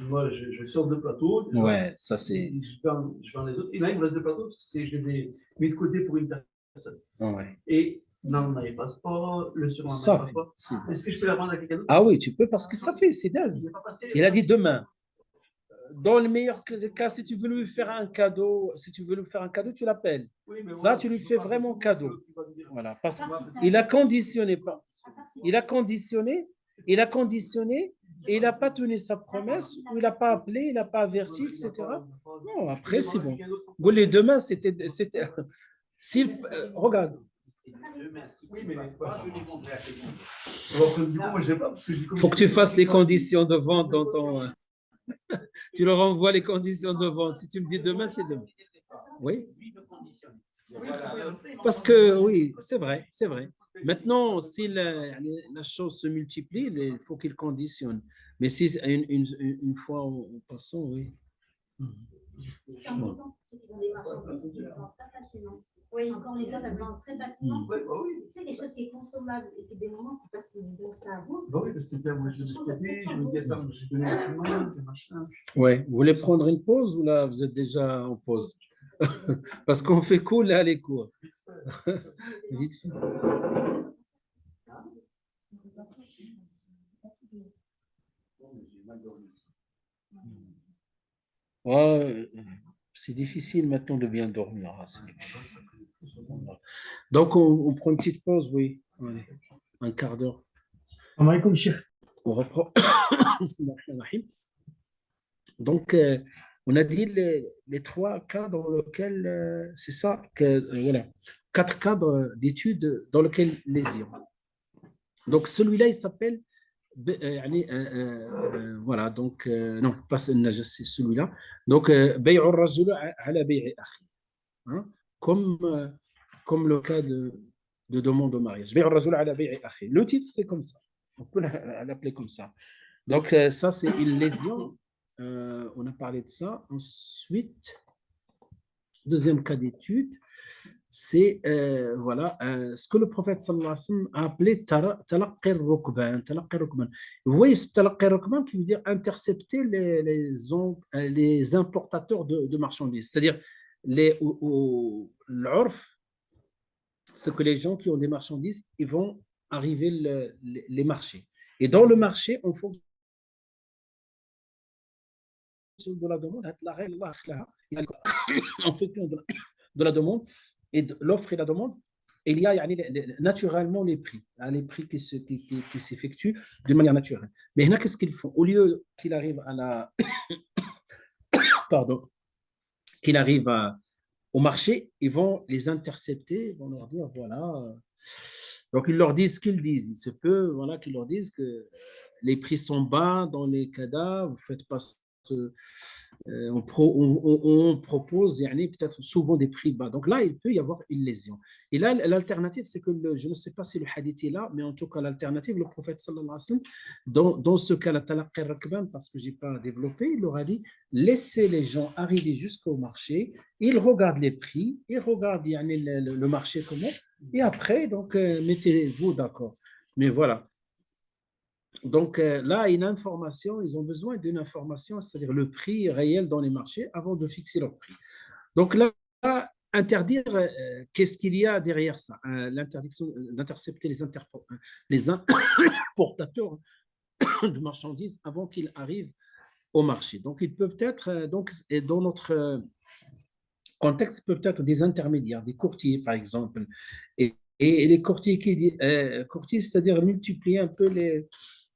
Moi, je sors 2 plateaux. Ouais, ça c'est. Je vends les autres. Et là, il me reste 2 plateaux parce que je les ai mis de côté pour une personne. Ouais. Et non, on n'avait pas pas. Le surlendemain, pas. Est-ce que je peux la vendre à quelqu'un d'autre? Ah oui, tu peux parce que ça fait, c'est daze. Il a dit demain. Dans le meilleur des cas, si tu veux lui faire un cadeau, tu l'appelles. Oui, ça, tu lui fais vraiment cadeau. Voilà, parce qu'il a conditionné. Il a conditionné et il n'a pas tenu sa promesse, ou il n'a pas appelé, il n'a pas averti, etc. Non, après, c'est bon. Les demain, c'était. Regarde. Oui, mais il faut que tu fasses les conditions de vente dans ton. Tu leur envoies les conditions de vente. Si tu me dis demain, c'est demain. Oui. Parce que, oui, c'est vrai. Maintenant, si la chose se multiplie, il faut qu'il conditionne. Mais si une fois en passant, oui. C'est un bon ceux qui ont des marchandises qui ne se vendent pas facilement. Oui, encore les choses, ça se vend très facilement. Tu sais, les choses qui sont consommables et que des moments, c'est facile. Donc, ça vaut. Oui, parce que moi, je me dis, attends, je connais le chemin, c'est machin. Oui, vous voulez prendre une pause ou là, vous êtes déjà en pause? Parce qu'on fait cool là, les cours. Vite fait. Ouais, c'est difficile maintenant de bien dormir. Donc, on prend une petite pause, oui. Allez, un quart d'heure. On reprend. Donc, on a dit les trois cas dans lesquels, c'est ça, voilà, 4 cadres d'études dans lesquels lésion. Donc, celui-là, il s'appelle, voilà, donc, non, pas c'est celui-là. Donc, بيع الرجل على بيع أخيه. Comme le cas de demande au mariage. بيع الرجل على بيع أخيه. Le titre, c'est comme ça. On peut l'appeler comme ça. Donc, ça, c'est une lésion. On a parlé de ça. Ensuite, deuxième cas d'étude, c'est voilà, ce que le prophète sallallahu alayhi wa sallam a appelé talaqqi al-rukban. Vous voyez ce talaqqi al-rukban qui veut dire intercepter les importateurs de marchandises. C'est-à-dire, l'urf, c'est que les gens qui ont des marchandises, ils vont arriver les marchés. Et dans le marché, on faut de la demande, en fonction de la demande et de l'offre et la demande, il y a naturellement les prix qui s'effectuent de manière naturelle. Mais là, qu'est-ce qu'ils font? Au lieu qu'il arrive à la pardon, qu'il arrive au marché, ils vont les intercepter, ils vont leur dire voilà. Donc ils leur disent ce qu'ils disent. Il se peut voilà, qu'ils leur disent que les prix sont bas dans les cadavres, vous faites pas on propose peut-être souvent des prix bas. Donc là, il peut y avoir une lésion. Et là, l'alternative, c'est que je ne sais pas si le hadith est là, mais en tout cas, l'alternative, le prophète sallallahu alayhi wa sallam, dans ce cas, la talaqqi rakban, parce que je n'ai pas développé, il leur a dit laissez les gens arriver jusqu'au marché, ils regardent les prix, ils regardent le marché comment, et après, donc, mettez-vous d'accord. Mais voilà. Donc là, une information, ils ont besoin d'une information, c'est-à-dire le prix réel dans les marchés avant de fixer leur prix. Donc là, interdire, qu'est-ce qu'il y a derrière ça? L'interdiction d'intercepter les importateurs de marchandises avant qu'ils arrivent au marché. Donc ils peuvent être, donc, dans notre contexte, peuvent être des intermédiaires, des courtiers par exemple. Et les courtiers, courtiers, c'est-à-dire multiplier un peu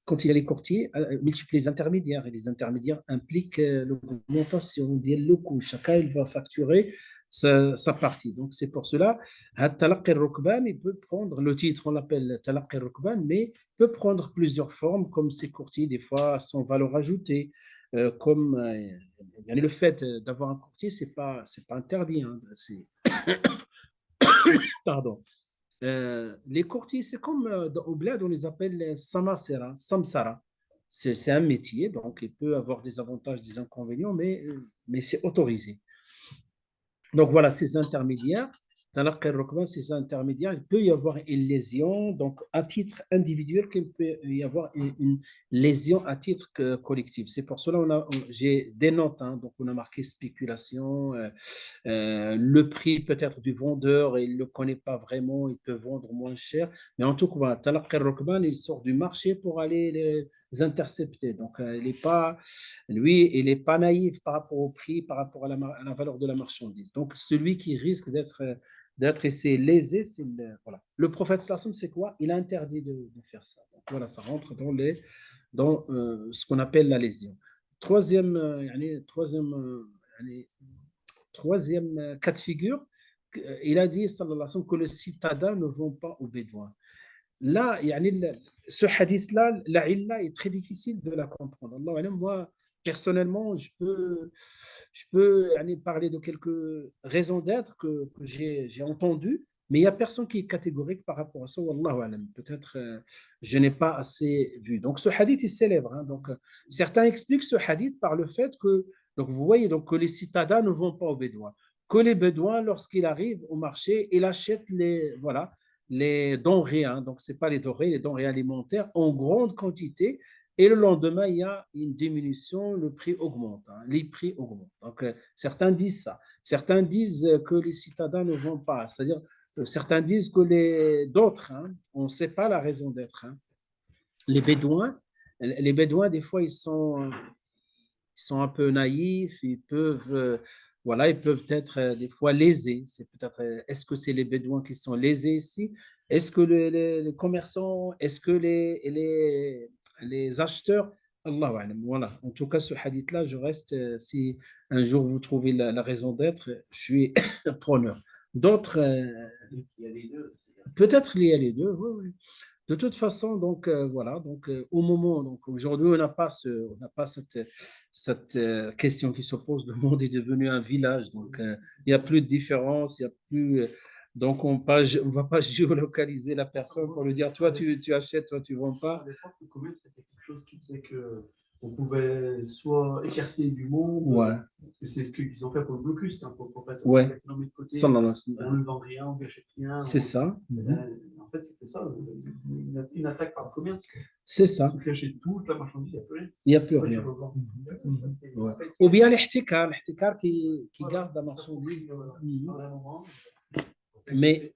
quand il y a les courtiers, multiplier les intermédiaires, et les intermédiaires impliquent l'augmentation des locaux. Chacun il va facturer sa partie. Donc, c'est pour cela, Talaqqi al-Rukban, il peut prendre, le titre, on l'appelle Talaqqi al-Rukban, mais peut prendre plusieurs formes, comme ces courtiers, des fois, sans valeur ajoutée, comme le fait d'avoir un courtier, c'est pas interdit. Hein, pardon. Les courtiers, c'est comme au bled, on les appelle samsara. C'est un métier, donc il peut avoir des avantages, des inconvénients, mais c'est autorisé. Donc voilà, ces intermédiaires, ces intermédiaires, il peut y avoir une lésion, donc à titre individuel, qu'il peut y avoir une lésion à titre collectif. C'est pour cela j'ai des notes, hein, donc on a marqué spéculation, le prix peut-être du vendeur, il ne le connaît pas vraiment, il peut vendre moins cher, mais en tout cas, voilà, Talaqqi al-Rukban, il sort du marché pour aller les intercepter. Donc, il n'est pas naïf par rapport au prix, par rapport à la valeur de la marchandise. Donc, celui qui risque d'être lésé, c'est voilà. Le prophète sallam, c'est quoi? Il a interdit de faire ça. Donc, voilà, ça rentre dans ce qu'on appelle la lésion. Troisième cas de figure, il a dit sallallahu alayhi wa sallam, que le citadin ne vend pas aux bédouins. Là, ce hadith-là, la illa est très difficile de la comprendre. Moi, personnellement, je peux parler de quelques raisons d'être que j'ai entendues, Mais il n'y a personne qui est catégorique par rapport à ça. Wallahu alam. Peut-être je n'ai pas assez vu. Donc ce hadith est célèbre. Hein. Donc certains expliquent ce hadith par le fait que, donc vous voyez, donc, que les citadins ne vont pas aux Bédouins. Que les Bédouins, lorsqu'ils arrivent au marché, ils achètent voilà, les denrées. Hein. Donc ce n'est pas les denrées alimentaires en grande quantité. Et le lendemain, il y a une diminution, le prix augmente. Hein. Les prix augmentent. Donc certains disent ça. Certains disent que les citadins ne vont pas. C'est-à-dire certains disent que d'autres, hein, on ne sait pas la raison d'être. Hein. Les Bédouins, des fois, ils sont un peu naïfs, ils peuvent être des fois lésés. Est-ce que c'est les Bédouins qui sont lésés ici? Est-ce que les commerçants, est-ce que les acheteurs? Allahu a'lam. Voilà. En tout cas, ce hadith-là, je reste, si un jour vous trouvez la raison d'être, je suis preneur. D'autres, peut-être liés à les deux, oui, oui. De toute façon, donc voilà, donc au moment, donc aujourd'hui, on n'a pas cette question qui se pose. Le monde est devenu un village, donc il n'y a plus de différence, il y a plus, donc on ne va pas géolocaliser la personne pour lui dire, toi tu achètes, toi tu ne vends pas. À l'époque, le commerce, c'était quelque chose qui faisait que on pouvait soit écarter du monde, Ouais. c'est ce qu'ils ont fait pour le blocus, hein, pour faire ça Ouais. 50 km de côté, Ça, on ne vend rien, on n'achète rien. C'est ça. En fait, c'était ça, une attaque par le commerce. C'est ça. Tu achètes toute la marchandise, il n'y a plus rien. Ouais. Ou bien l'ihtikar qui garde la marchandise. Mais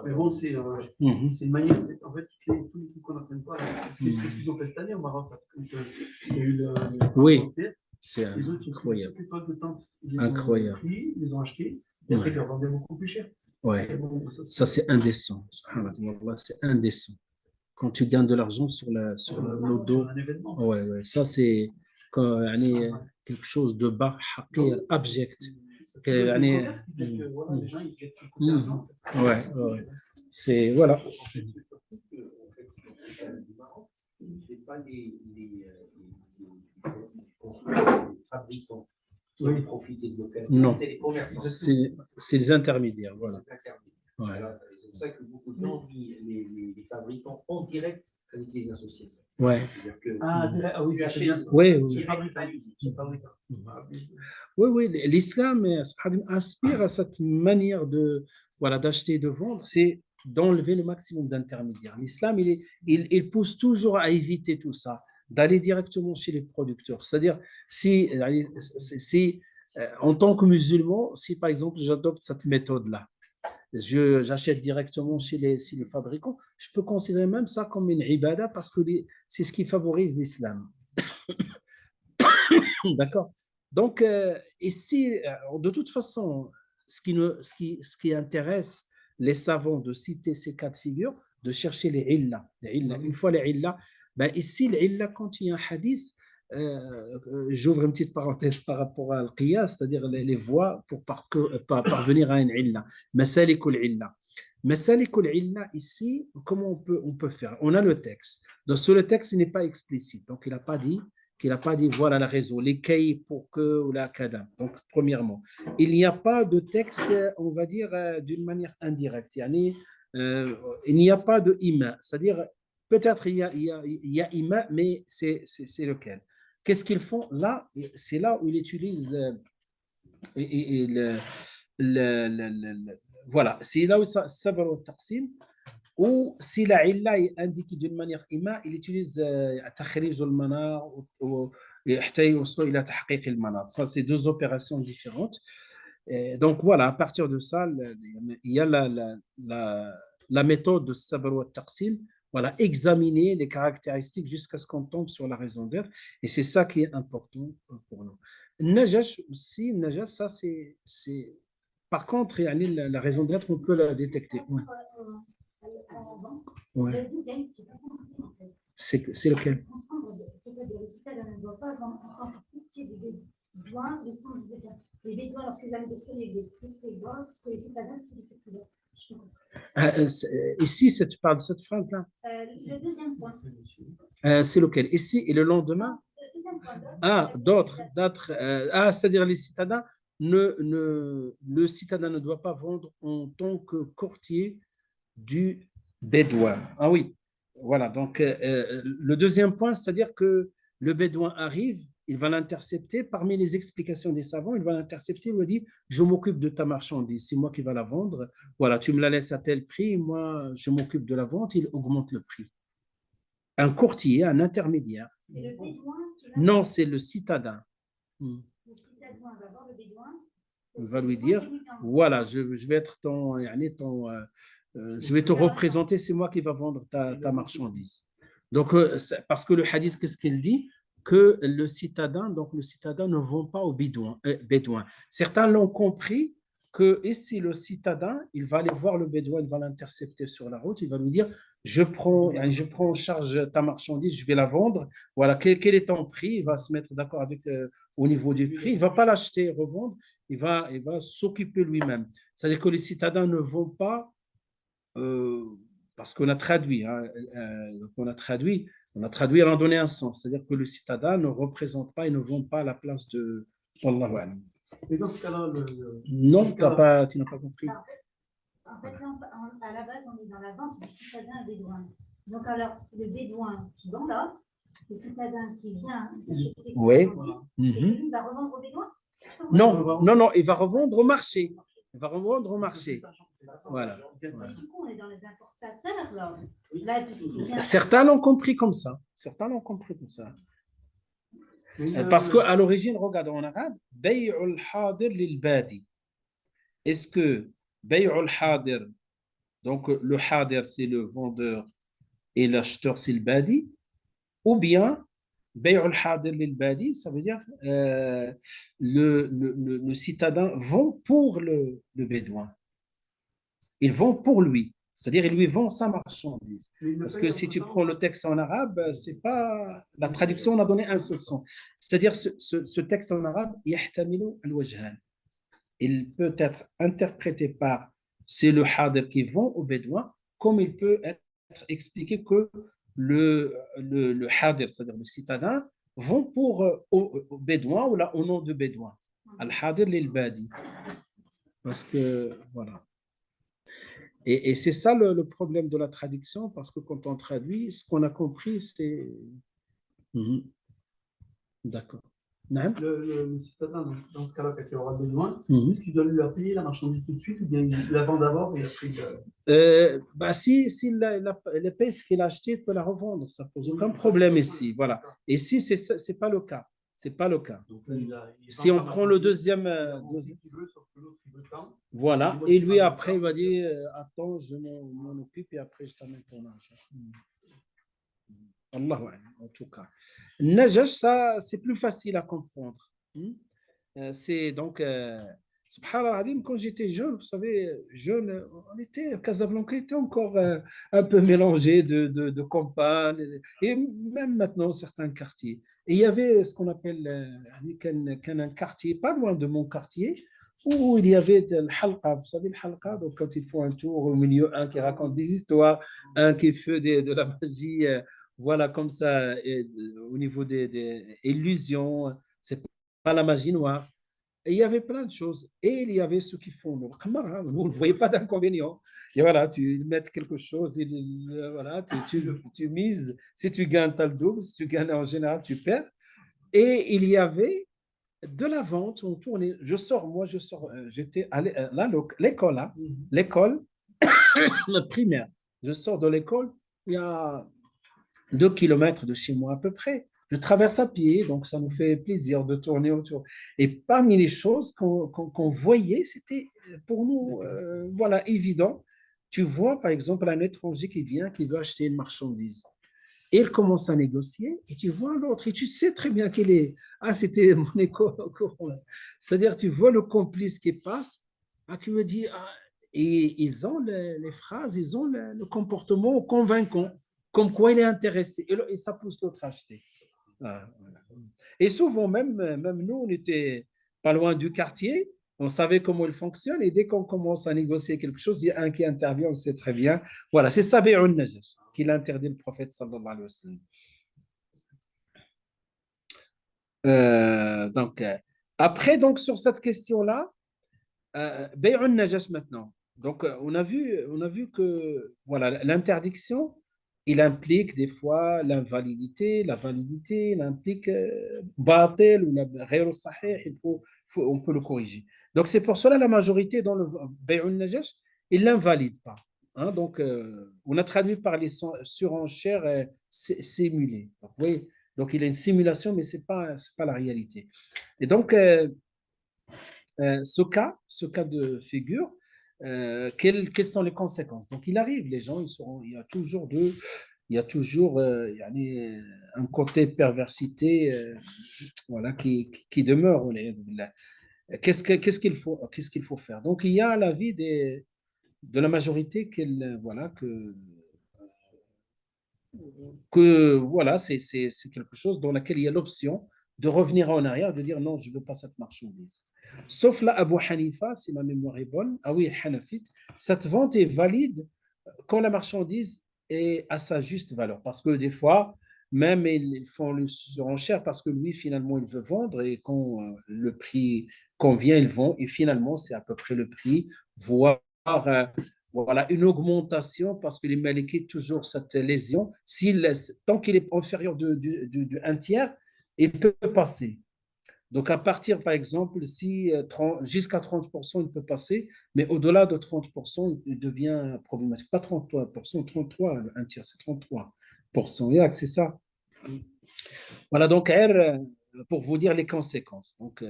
mais bon, c'est une manière. En fait, tous les trucs qu'on n'apprenne pas, c'est ce qu'ils ont fait cette année au Maroc. Il y a eu oui, c'est incroyable. Incroyable. Ils les ont achetés et après ils leur vendaient beaucoup plus cher. Ouais. Ça, c'est indécent. C'est indécent. Quand tu gagnes de l'argent sur le dos. Ouais, ouais. Ça, c'est quelque chose de bas, abject. Ouais, ouais. C'est voilà. C'est pas les fabricants qui ont profité de l'occasion. Non, c'est les commerçants. C'est les intermédiaires. Voilà. Ouais. C'est pour ça que beaucoup de gens ont mis les fabricants en direct avec les associations. Ouais. Oui, c'est bien ça. Oui, oui. L'islam aspire à cette manière d'acheter et de vendre, c'est d'enlever le maximum d'intermédiaires. L'islam, il pousse toujours à éviter tout ça, d'aller directement chez les producteurs. C'est-à-dire, si en tant que musulman, si par exemple j'adopte cette méthode-là, j'achète directement chez les fabricants, je peux considérer même ça comme une ibada parce que c'est ce qui favorise l'islam. D'accord. Donc, ici, de toute façon, ce qui intéresse les savants de citer ces cas de figure, de chercher les illas. Une fois les illas, ben ici, les illas, quand il y a un hadith, j'ouvre une petite parenthèse par rapport à l'qiyas, c'est-à-dire les voies pour parvenir à une illa. Masalikul illa. Masalikul illa, ici, comment on peut faire? On a le texte. Donc, sur le texte, il n'est pas explicite. Donc, il n'a pas dit voilà la raison, les cahiers pour que ou la kadam. Donc, premièrement, il n'y a pas de texte, on va dire, d'une manière indirecte. Il n'y a pas de ima, c'est-à-dire, peut-être il y a ima, mais c'est lequel? Qu'est-ce qu'ils font là? C'est là où ils utilisent voilà, c'est là où ça sabr au taqsim. Ou si la illa est indiquée d'une manière ima, il utilise takhrij al-manar ou حتى يوصلوا إلى تحقيق المناط. Ça, c'est deux opérations différentes. Et donc voilà, à partir de ça, il y a la méthode de sabr wa taqsim. Voilà, examiner les caractéristiques jusqu'à ce qu'on tombe sur la raison d'être. Et c'est ça qui est important pour nous. Najash aussi, ça c'est. Par contre, la raison d'être, on peut la détecter. Ouais. Ouais. Le deuxième, qui n'est pas compris en fait. C'est lequel? C'est-à-dire les citadins ne doivent pas avoir pitié des Bédouins, les Bédouins, lorsqu'ils allaient de les Bédouins, que les citadins qui les séculaires. Ici, tu parles de cette phrase-là? Le deuxième point. C'est lequel? Ici et le lendemain? Le deuxième point. D'autres. C'est-à-dire les citadins le citadin ne doit pas vendre en tant que courtier du bédouin. Ah oui, voilà. Donc, le deuxième point, c'est-à-dire que le bédouin arrive, il va l'intercepter. Parmi les explications des savants, il va l'intercepter, il lui dit, je m'occupe de ta marchandise, c'est moi qui va la vendre. Voilà, tu me la laisses à tel prix, moi, je m'occupe de la vente, il augmente le prix. Un courtier, un intermédiaire. C'est le bédouin Non, c'est le citadin. Le citadin va voir le bédouin. Il va lui dire, voilà, je vais être je vais te représenter, c'est moi qui va vendre ta marchandise. Donc, parce que le hadith, qu'est-ce qu'il dit? Que le citadin ne vend pas au bédouin. Certains l'ont compris que ici, le citadin, il va aller voir le bédouin, il va l'intercepter sur la route, il va lui dire, je prends en charge ta marchandise, je vais la vendre. Voilà, quel est ton prix? Il va se mettre d'accord avec au niveau du prix. Il ne va pas l'acheter et revendre, il va s'occuper lui-même. C'est-à-dire que les citadins ne vont pas, parce qu'on a traduit, on a traduit, et on a donné un sens. C'est-à-dire que le citadin ne représente pas et ne vend pas à la place de Wallahu a'lam. Mais dans ce cas-là, non, tu n'as pas compris. En fait, là, à la base, on est dans la vente du citadin à bédouin. Donc, alors, c'est le bédouin qui vend là, le citadin qui vient acheter Oui. et lui, il va revendre au bédouin. Non, il va revendre au marché. Voilà. Du coup, on est dans les importateurs, là. Certains l'ont compris comme ça. Parce qu'à l'origine, regarde en arabe, bay'ul hadir lil badi. Est-ce que bay'ul hadir, donc le hadir c'est le vendeur et l'acheteur c'est le badi, ou bien bay'ul hadir lil badi, ça veut dire le citadin vend pour le bédouin. Il vend pour lui. C'est-à-dire, il lui vend sa marchandise. Parce que si tu prends le texte en arabe, c'est pas la traduction, on a donné un seul sens. C'est-à-dire, ce texte en arabe, yahtamilu al-wajhan. Il peut être interprété par c'est le hadir qui vend au bédouin, comme il peut être expliqué que le hadir, c'est-à-dire le citadin, vend pour au bédouin ou là au nom de bédouin. Al-hadir lil-badi. Parce que, voilà. Et c'est ça le problème de la traduction, parce que quand on traduit, ce qu'on a compris, c'est... D'accord. Le citadin, dans ce cas-là, quand il aura besoin, est-ce qu'il doit lui payer la marchandise tout de suite ou bien il la vend d'abord et après s'il paye ce qu'il a acheté, il peut la revendre. Ça ne pose aucun problème ici. Voilà. Et si ce n'est pas le cas. Donc, si on prend le deuxième, voilà, et lui après il va dire attends, je m'en occupe et après je t'amène ton argent. Allah, en tout cas. Najash, ça c'est plus facile à comprendre. C'est donc subhanallah, quand j'étais jeune, vous savez, Casablanca était encore un peu mélangé de campagne, et même maintenant certains quartiers. Et il y avait ce qu'on appelle un quartier, pas loin de mon quartier, où il y avait le halqa. Vous savez, le halqa, donc quand ils font un tour au milieu, un qui raconte des histoires, un qui fait de la magie, voilà, comme ça, au niveau des illusions, c'est pas la magie noire. Et il y avait plein de choses. Et il y avait ceux qui font le khamar, vous ne voyez pas d'inconvénient. Et voilà, tu mets quelque chose, et voilà, tu mises. Si tu gagnes, tu as le double. Si tu gagnes, en général, tu perds. Et il y avait de la vente. On tournait. J'étais à l'école primaire. Je sors de l'école, il y a 2 kilomètres de chez moi à peu près. Je traverse à pied, donc ça nous fait plaisir de tourner autour. Et parmi les choses qu'on voyait, c'était pour nous voilà, évident. Tu vois, par exemple, un étranger qui vient, qui veut acheter une marchandise. Et il commence à négocier, et tu vois l'autre, et tu sais très bien qu'il est... Ah, c'était mon école. C'est-à-dire, tu vois le complice qui passe, qui me dit... et ils ont les phrases, ils ont le comportement convaincant, comme quoi il est intéressé. Et ça pousse l'autre à acheter. Ah, voilà. Et souvent, même nous, on n'était pas loin du quartier, on savait comment il fonctionne, et dès qu'on commence à négocier quelque chose, il y a un qui intervient, on sait très bien. Voilà, c'est Sabi'un Najash qu'il a interdit le prophète sallallahu alayhi wa sallam. Donc, Après, donc, sur cette question-là, Bay'un Najas maintenant. Donc, on a vu que voilà, l'interdiction, il implique des fois l'invalidité, la validité, il implique batel ou ghayr sahih, on peut le corriger. Donc, c'est pour cela la majorité dans le Bay'un Najas, il ne l'invalide pas. Hein, donc, on a traduit par les surenchères simulées. Donc, oui, donc il y a une simulation, mais ce n'est pas la réalité. Et donc, ce cas de figure, quelles sont les conséquences? Donc, il arrive, les gens, il y a toujours un côté perversité voilà, qui demeure. Qu'est-ce qu'il faut faire? Donc, il y a l'avis de la majorité voilà, que voilà, c'est quelque chose dans lequel il y a l'option de revenir en arrière, de dire non, je ne veux pas cette marchandise. Sauf là, Abu Hanifa, si ma mémoire est bonne, ah oui, Hanafite, cette vente est valide quand la marchandise est à sa juste valeur. Parce que des fois, même ils font le surenchère parce que lui, finalement, il veut vendre et quand le prix convient, ils vont et finalement, c'est à peu près le prix, voire voilà, une augmentation parce que les Malikites toujours cette lésion. Tant qu'il est inférieur de un tiers, il peut passer. Donc, à partir, par exemple, si jusqu'à 30%, il peut passer, mais au-delà de 30%, il devient problématique. Pas 33%, 33, un tiers, c'est 33%. C'est ça. Voilà, donc, pour vous dire les conséquences. Donc,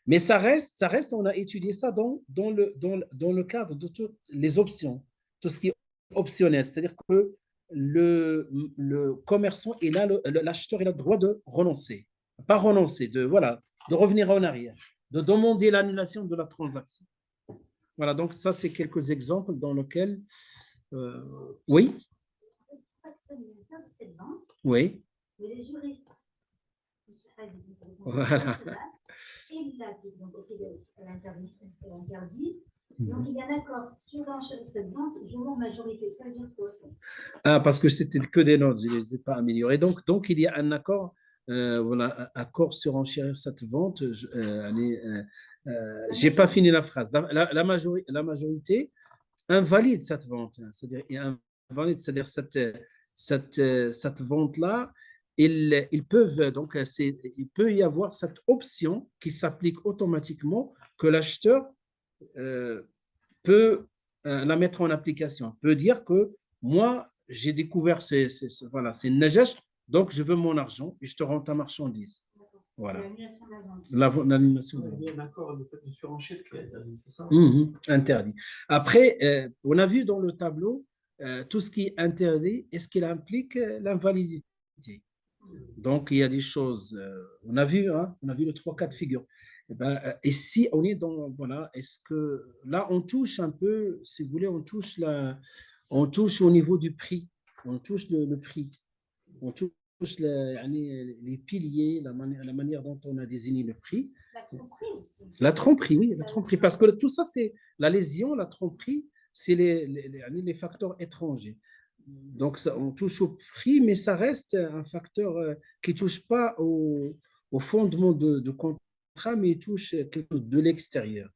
mais ça reste, on a étudié ça dans le cadre de toutes les options, tout ce qui est optionnel. C'est-à-dire que le commerçant, l'acheteur, il a le droit de renoncer. Pas renoncer, voilà, de revenir en arrière, de demander l'annulation de la transaction. Voilà, donc ça, c'est quelques exemples dans lesquels... oui. Oui. Les juristes, voilà. L'interdit. Donc, il y a un accord sur cette vente, jour majorité. Ça veut dire quoi ça? Ah, parce que c'était que des notes, je ne les ai pas améliorées. Donc, il y a un accord, voilà, accord sur enchérir cette vente. Je n'ai pas fini la phrase. La majorité invalide cette vente. C'est-à-dire cette vente-là, ils peuvent, donc, il peut y avoir cette option qui s'applique automatiquement que l'acheteur peut la mettre en application, peut dire que moi, j'ai découvert voilà, c'est une najash, donc je veux mon argent et je te rends ta marchandise. Voilà. L'annulation de la vente. Il y a un accord de fait de surenchère qui est interdit, c'est ça? Interdit. Après, on a vu dans le tableau tout ce qui est interdit, est-ce qu'il implique l'invalidité? Donc, il y a des choses, on a vu les 3 cas de figure. Et si on est dans, voilà, est-ce que là, on touche un peu, si vous voulez, on touche au niveau du prix, on touche le prix, on touche les piliers, la manière dont on a désigné le prix. La tromperie aussi. La tromperie, oui, la tromperie, parce que tout ça, c'est la lésion, la tromperie, c'est les facteurs étrangers. Donc, ça, on touche au prix, mais ça reste un facteur qui ne touche pas au fondement de contrat, mais il touche quelque chose de l'extérieur.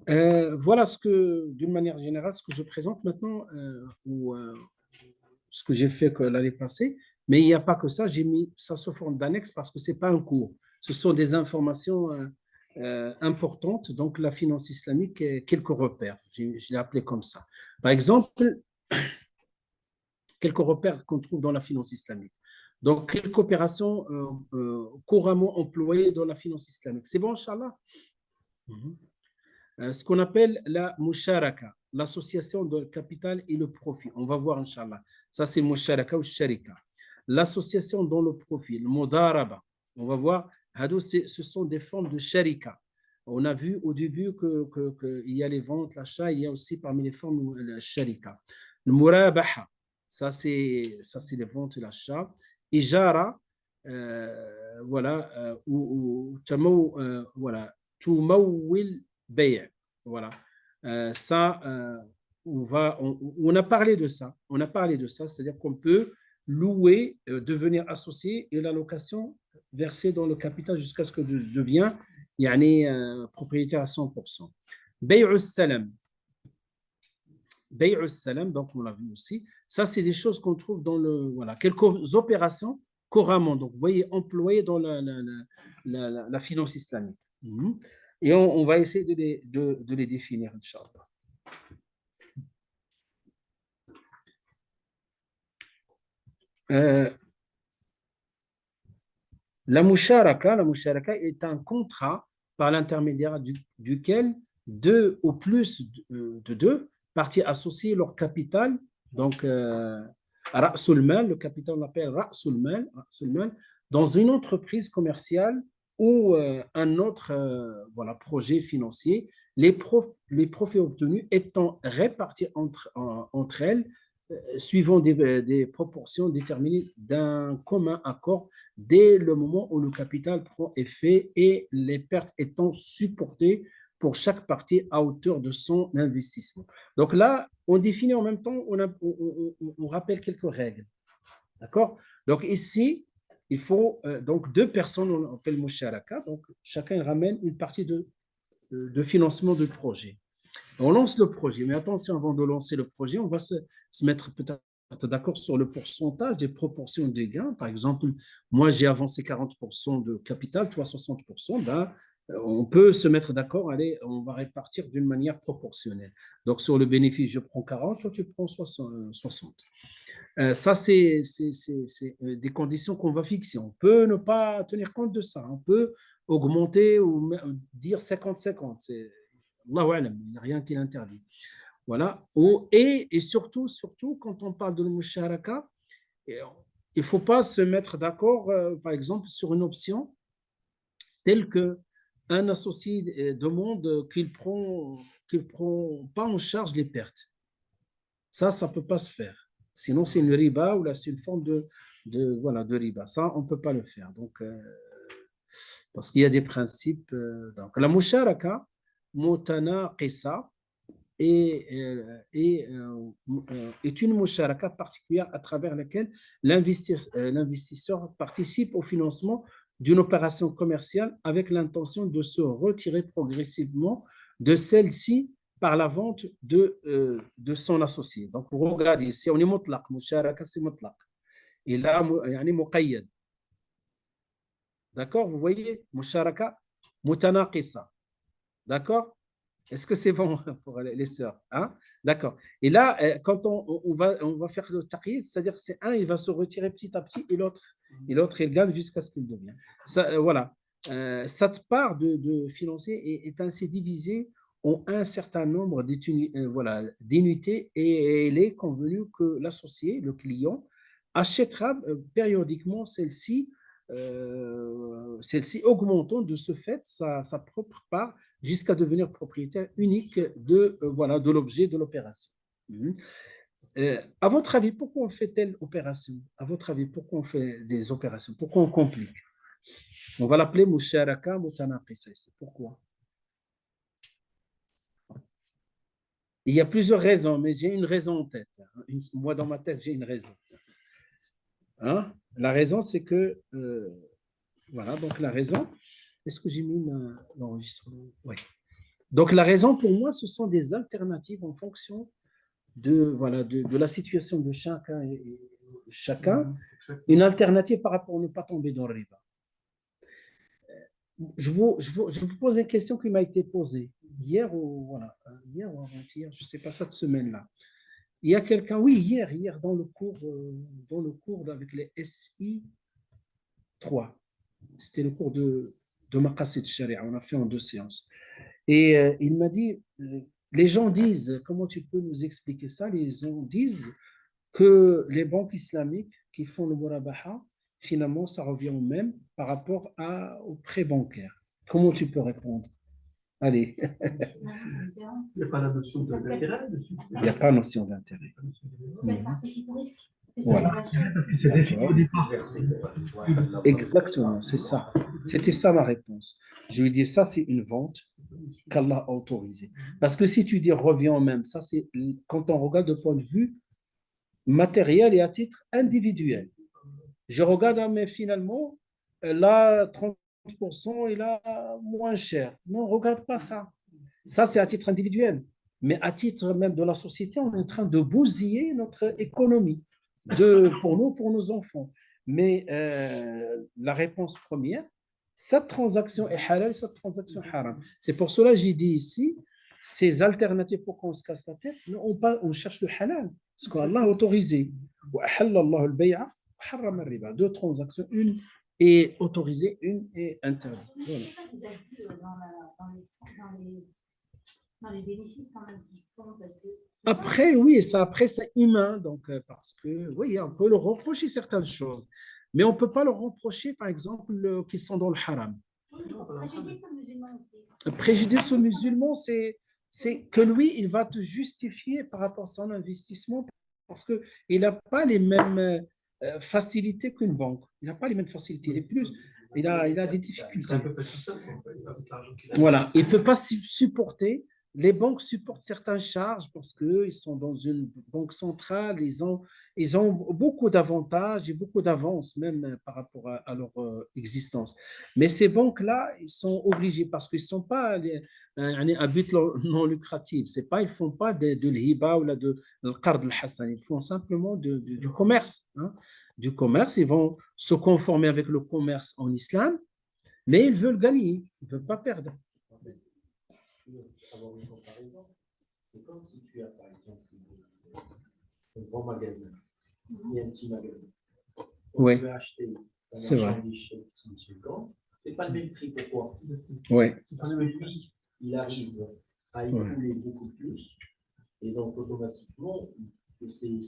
Voilà d'une manière générale, ce que je présente maintenant, ou ce que j'ai fait l'année passée. Mais il n'y a pas que ça, j'ai mis ça sous forme d'annexe parce que ce n'est pas un cours. Ce sont des informations importantes, donc la finance islamique, quelques repères, je l'ai appelé comme ça. Par exemple, quelques repères qu'on trouve dans la finance islamique. Donc, quelques opérations couramment employées dans la finance islamique. C'est bon, Inch'Allah? Ce qu'on appelle la musharaka, l'association de capital et le profit. On va voir, Inch'Allah. Ça, c'est musharaka ou sharika. L'association dans le profit, le mudaraba. On va voir, ce sont des formes de sharika. On a vu au début qu'il y a les ventes, l'achat, il y a aussi parmi les formes le sharika. Le murabaha, ça c'est les ventes et l'achat. Ijara, voilà, voilà, tumawil bay'. Voilà. Ça, on a parlé de ça. On a parlé de ça, c'est-à-dire qu'on peut louer, devenir associé et la location versée dans le capital jusqu'à ce que je devienne propriétaire à 100%. Bay'u salam. Bay'u salam, donc on l'a vu aussi. Ça, c'est des choses qu'on trouve dans quelques opérations couramment. Donc, vous voyez, employées dans la finance islamique. Et on va essayer de les définir, Inch'Allah. La musharaka est un contrat par l'intermédiaire duquel deux ou plus de deux parties associées leur capital, donc Ra'sul Mal, le capital on l'appelle Ra'sul Mal, dans une entreprise commerciale ou un autre projet financier, les profits obtenus étant répartis entre elles suivant des proportions déterminées d'un commun accord dès le moment où le capital prend effet et les pertes étant supportées pour chaque partie à hauteur de son investissement. Donc là, on définit en même temps, on rappelle quelques règles. D'accord? Donc ici, il faut donc deux personnes, on appelle musharaka, donc chacun ramène une partie de financement du projet. On lance le projet, mais attention, avant de lancer le projet, on va se mettre peut-être d'accord sur le pourcentage des proportions des gains. Par exemple, moi, j'ai avancé 40% de capital, toi 60%. Ben, on peut se mettre d'accord, allez, on va répartir d'une manière proportionnelle. Donc, sur le bénéfice, je prends 40, toi, tu prends 60. Ça, c'est des conditions qu'on va fixer. On peut ne pas tenir compte de ça. On peut augmenter ou dire 50-50. Allahu alam, il n'y a rien qui l'interdit. Voilà. Et surtout, quand on parle de musharaka, il ne faut pas se mettre d'accord, par exemple, sur une option telle qu'un associé demande qu'il ne prend pas en charge les pertes. Ça ne peut pas se faire. Sinon, c'est une riba ou là, c'est une forme de riba. Ça, on ne peut pas le faire. Donc, parce qu'il y a des principes. Donc, la musharaka, mutanaqisa, est une musharaka particulière à travers laquelle l'investisseur participe au financement d'une opération commerciale avec l'intention de se retirer progressivement de celle-ci par la vente de son associé. Donc, vous regardez, si on est mutlaq, musharaka, c'est mutlaq. Et là, yani muqayyad. D'accord? Vous voyez, musharaka, mutanaqisa. D'accord? Est-ce que c'est bon pour les sœurs, hein? D'accord. Et là, quand on va faire le taqyid, c'est-à-dire que c'est un, il va se retirer petit à petit et l'autre, il gagne jusqu'à ce qu'il devienne. Ça, voilà. Cette part de financier est ainsi divisée en un certain nombre d'unités et il est convenu que l'associé, le client, achètera périodiquement celle-ci augmentant de ce fait sa propre part jusqu'à devenir propriétaire unique de l'objet de l'opération. À votre avis, pourquoi on fait telle opération? À votre avis, pourquoi on fait des opérations? Pourquoi on complique? On va l'appeler musharaka mutanaqisa. Pourquoi? Il y a plusieurs raisons, mais j'ai une raison en tête. Moi, dans ma tête, j'ai une raison. Hein? La raison, c'est que voilà, donc la raison, est-ce que j'ai mis l'enregistrement? Oui. Donc la raison pour moi, ce sont des alternatives en fonction de la situation de chacun, une alternative par rapport à ne pas tomber dans le riba. Je vous pose une question qui m'a été posée hier ou avant-hier, je ne sais pas, cette semaine-là. Il y a quelqu'un, oui, hier dans le cours avec les SI 3. C'était le cours de Maqasid Sharia, on a fait en 2 séances. Et il m'a dit, les gens disent, comment tu peux nous expliquer ça? Les gens disent que les banques islamiques qui font le murabaha, finalement, ça revient au même par rapport aux prêts bancaires. Comment tu peux répondre? Allez. Il n'y a pas la notion d'intérêt dessus. Il n'y a pas notion d'intérêt. Voilà. Parce que c'est défini au départ. Exactement, c'est ça. C'était ça ma réponse. Je lui dis, ça, c'est une vente qu'Allah a autorisée. Parce que si tu dis revient au même, ça, c'est quand on regarde de point de vue matériel et à titre individuel. Je regarde, mais finalement, là, 30%, il a moins cher. Non, regarde pas ça. Ça, c'est à titre individuel. Mais à titre même de la société, on est en train de bousiller notre économie pour nous, pour nos enfants. Mais la réponse première, cette transaction est halal, cette transaction est haram. C'est pour cela que j'ai dit ici, ces alternatives pour qu'on se casse la tête, on cherche le halal, ce qu'Allah a autorisé. Deux transactions, une est autorisée, une est interdite. Dans les bénéfices quand même qui se font parce que après, oui, ça, après, c'est humain. Donc, parce que, oui, on peut leur reprocher certaines choses. Mais on ne peut pas leur reprocher, par exemple, qu'ils sont dans le haram. préjudice aux musulmans aussi. Préjudice aux musulmans, c'est que lui, il va te justifier par rapport à son investissement parce qu'il n'a pas les mêmes facilités qu'une banque. Il n'a pas les mêmes facilités. Il a des difficultés. Voilà. Il ne peut pas supporter. Les banques supportent certaines charges parce qu'ils sont dans une banque centrale, ils ont beaucoup d'avantages et beaucoup d'avances même par rapport à leur existence. Mais ces banques-là, ils sont obligés parce qu'ils ne sont pas à but non lucratif. C'est pas, ils ne font pas de l'hiba ou de l'qard al-hassan. Ils font simplement du commerce. Hein. Du commerce, ils vont se conformer avec le commerce en islam, mais ils veulent gagner, ils ne veulent pas perdre. Avoir une comparaison, c'est comme si tu as par exemple un grand magasin et un petit magasin. Oui. Tu veux acheter C'est vrai. Chez c'est pas le même prix. Pourquoi? Oui. Parce que lui, il arrive à écouler beaucoup plus et donc automatiquement, ses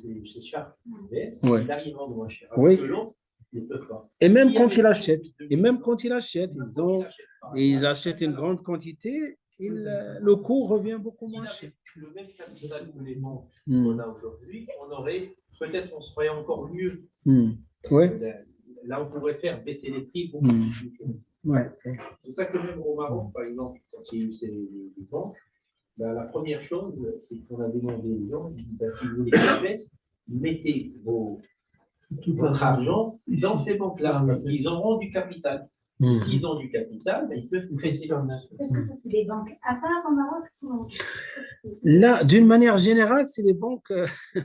charges baissent, il arrive à moins cher. Alors que l'autre, il ne peut pas. Et même quand il achète, ils achètent une grande quantité, le coût revient beaucoup moins cher. Le même capital que les banques qu'on a aujourd'hui, on serait encore mieux. Là, on pourrait faire baisser les prix beaucoup plus. C'est ça que même au Maroc, par exemple, quand il y a eu les banques, la première chose, c'est qu'on a demandé aux gens, si vous voulez qu'ils baissent, mettez votre argent dans ces banques-là, parce qu'ils auront du capital. S'ils ont du capital, ils peuvent prêter leur argent. Est-ce que ça, c'est des banques à part au Maroc? Là, d'une manière générale, c'est les banques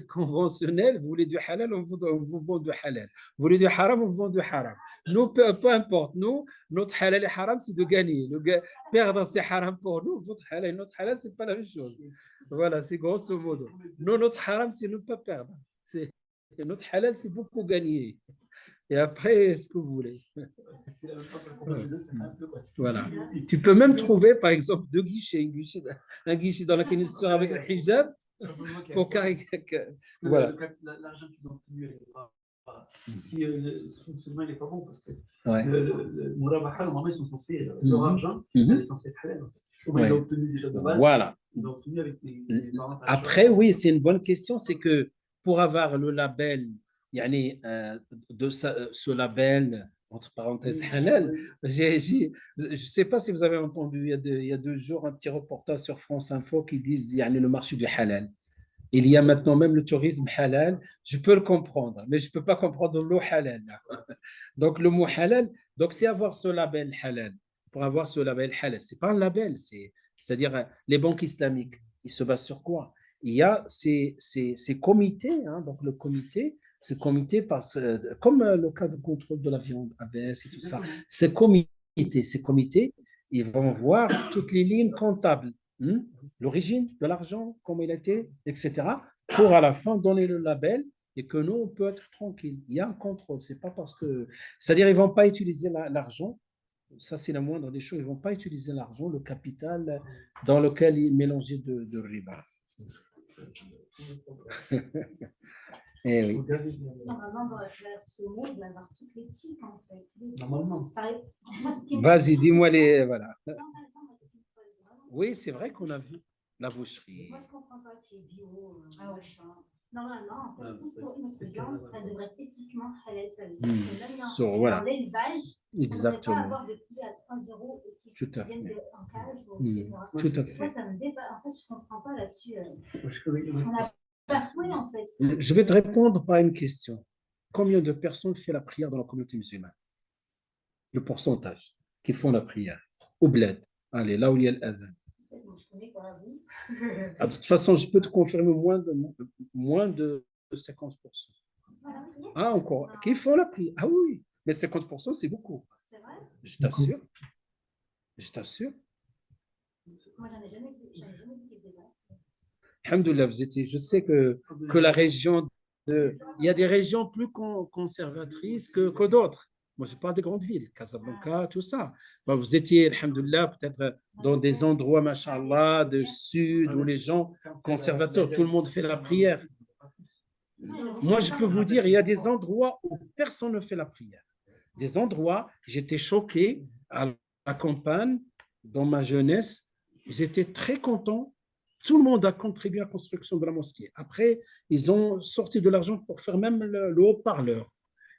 conventionnelles. Vous voulez du halal, on vous vend du halal. Vous voulez du haram, on vous vend du haram. Nous, peu importe. Nous, notre halal et haram, c'est de gagner. Perdre, c'est haram pour nous. Votre halal et notre halal, c'est pas la même chose. Voilà, c'est grosso modo. Nous, notre haram, c'est ne pas perdre. Notre halal, c'est beaucoup gagner. Et après, ce que vous voulez. Voilà. Tu peux même trouver, par exemple, deux guichets. Un guichet dans lequel il sera avec le hijab pour caricaturer. Voilà. L'argent qu'ils ont obtenu, si ce fonctionnement n'est pas bon, parce que le Mourabaha, normalement, ils sont censés, leur argent, il est censé être halal. Ils l'ont obtenu déjà de base. Voilà. Ils l'ont obtenu avec des après, oui, c'est une bonne question. C'est que pour avoir le label, de ce label, entre parenthèses, halal, je ne sais pas si vous avez entendu, il y a 2 jours, un petit reportage sur France Info qui dit le marché du halal. Il y a maintenant même le tourisme halal. Je peux le comprendre, mais je ne peux pas comprendre le mot halal. Donc, le mot halal, c'est avoir ce label halal. Pour avoir ce label halal, ce n'est pas un label, c'est-à-dire les banques islamiques, ils se basent sur quoi? Il y a ces comités, hein, donc le comité, comme le cas de contrôle de la viande, ABS et tout ça, ces comités, ils vont voir toutes les lignes comptables, l'origine de l'argent, comment il a été, etc., pour à la fin donner le label et que nous, on peut être tranquille. Il y a un contrôle, c'est pas parce que... C'est-à-dire, ils ne vont pas utiliser l'argent, ça c'est la moindre des choses, ils ne vont pas utiliser l'argent, le capital dans lequel il est mélangé de riba. Eh oui. Normalement, dans ce mot, il va y avoir toutes les types, en fait. Normalement. Vas-y, dis-moi les... Voilà. Oui, c'est vrai qu'on a vu la boucherie. Moi, je ne comprends pas qu'il y ait bio, machin. Normalement, en fait, pour une viande, elle devrait être éthiquement halal. Ça veut dire que même dans l'élevage, on ne devrait pas avoir de prix à 3 € et qui viennent en cage, etc. Tout à fait. Moi, ça me dépasse. En fait, je ne comprends pas là-dessus. Oui, en fait. Je vais te répondre par une question. Combien de personnes font la prière dans la communauté musulmane? Le pourcentage qui font la prière au bled. Allez, là où il y a l'adhan. Je connais pas, vous. De toute façon, je peux te confirmer moins de 50%. Ah, encore. Qui font la prière? Ah oui, mais 50%, c'est beaucoup. C'est vrai? Je t'assure. Je t'assure. Moi, j'en ai jamais vu qu'ils faisaient ça. Alhamdoulilah, je sais que la région il y a des régions plus conservatrices que d'autres. Moi, je parle des grandes villes, Casablanca, tout ça. Bon, vous étiez, alhamdoulilah, peut-être dans des endroits, machallah, de sud, où les gens conservateurs, tout le monde fait la prière. Moi, je peux vous dire, il y a des endroits où personne ne fait la prière. Des endroits, j'étais choqué à la campagne, dans ma jeunesse, j'étais très content. Tout le monde a contribué à la construction de la mosquée. Après, ils ont sorti de l'argent pour faire même le haut-parleur.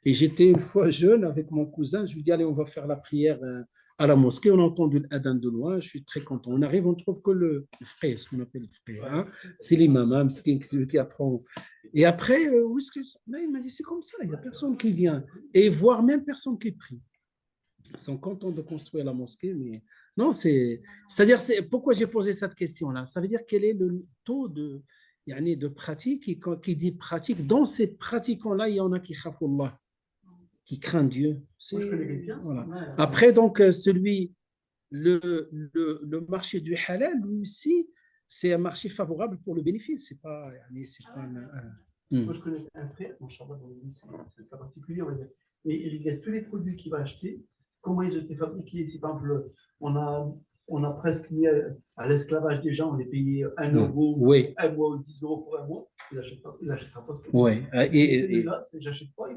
Et j'étais une fois jeune avec mon cousin, je lui dis, allez, on va faire la prière à la mosquée. On a entendu l'adhan de loin, je suis très content. On arrive, on trouve que le frère, ce qu'on appelle le frère, hein, c'est l'imam, hein, c'est celui qui apprend. Et après, où est-ce que là, il m'a dit, c'est comme ça, il n'y a personne qui vient. Et voire même personne qui prie. Ils sont contents de construire la mosquée, mais non, c'est-à-dire, pourquoi j'ai posé cette question-là? Ça veut dire quel est le taux de pratique, et quand il dit pratique, dans ces pratiquants-là, il y en a qui khafullah, qui craignent Dieu. Voilà. Après, donc, le marché du halal, lui aussi, c'est un marché favorable pour le bénéfice. C'est pas, Moi, je connais un frère, c'est un cas particulier, on va dire. Et il y a tous les produits qu'il va acheter, comment ils ont été fabriqués. Si par exemple, on a presque mis à l'esclavage des gens, on les payait 1 euro, oui. 1 mois ou 10 euros pour 1 mois, il n'achètera pas. Oui. Et celui-là, j'achète pas,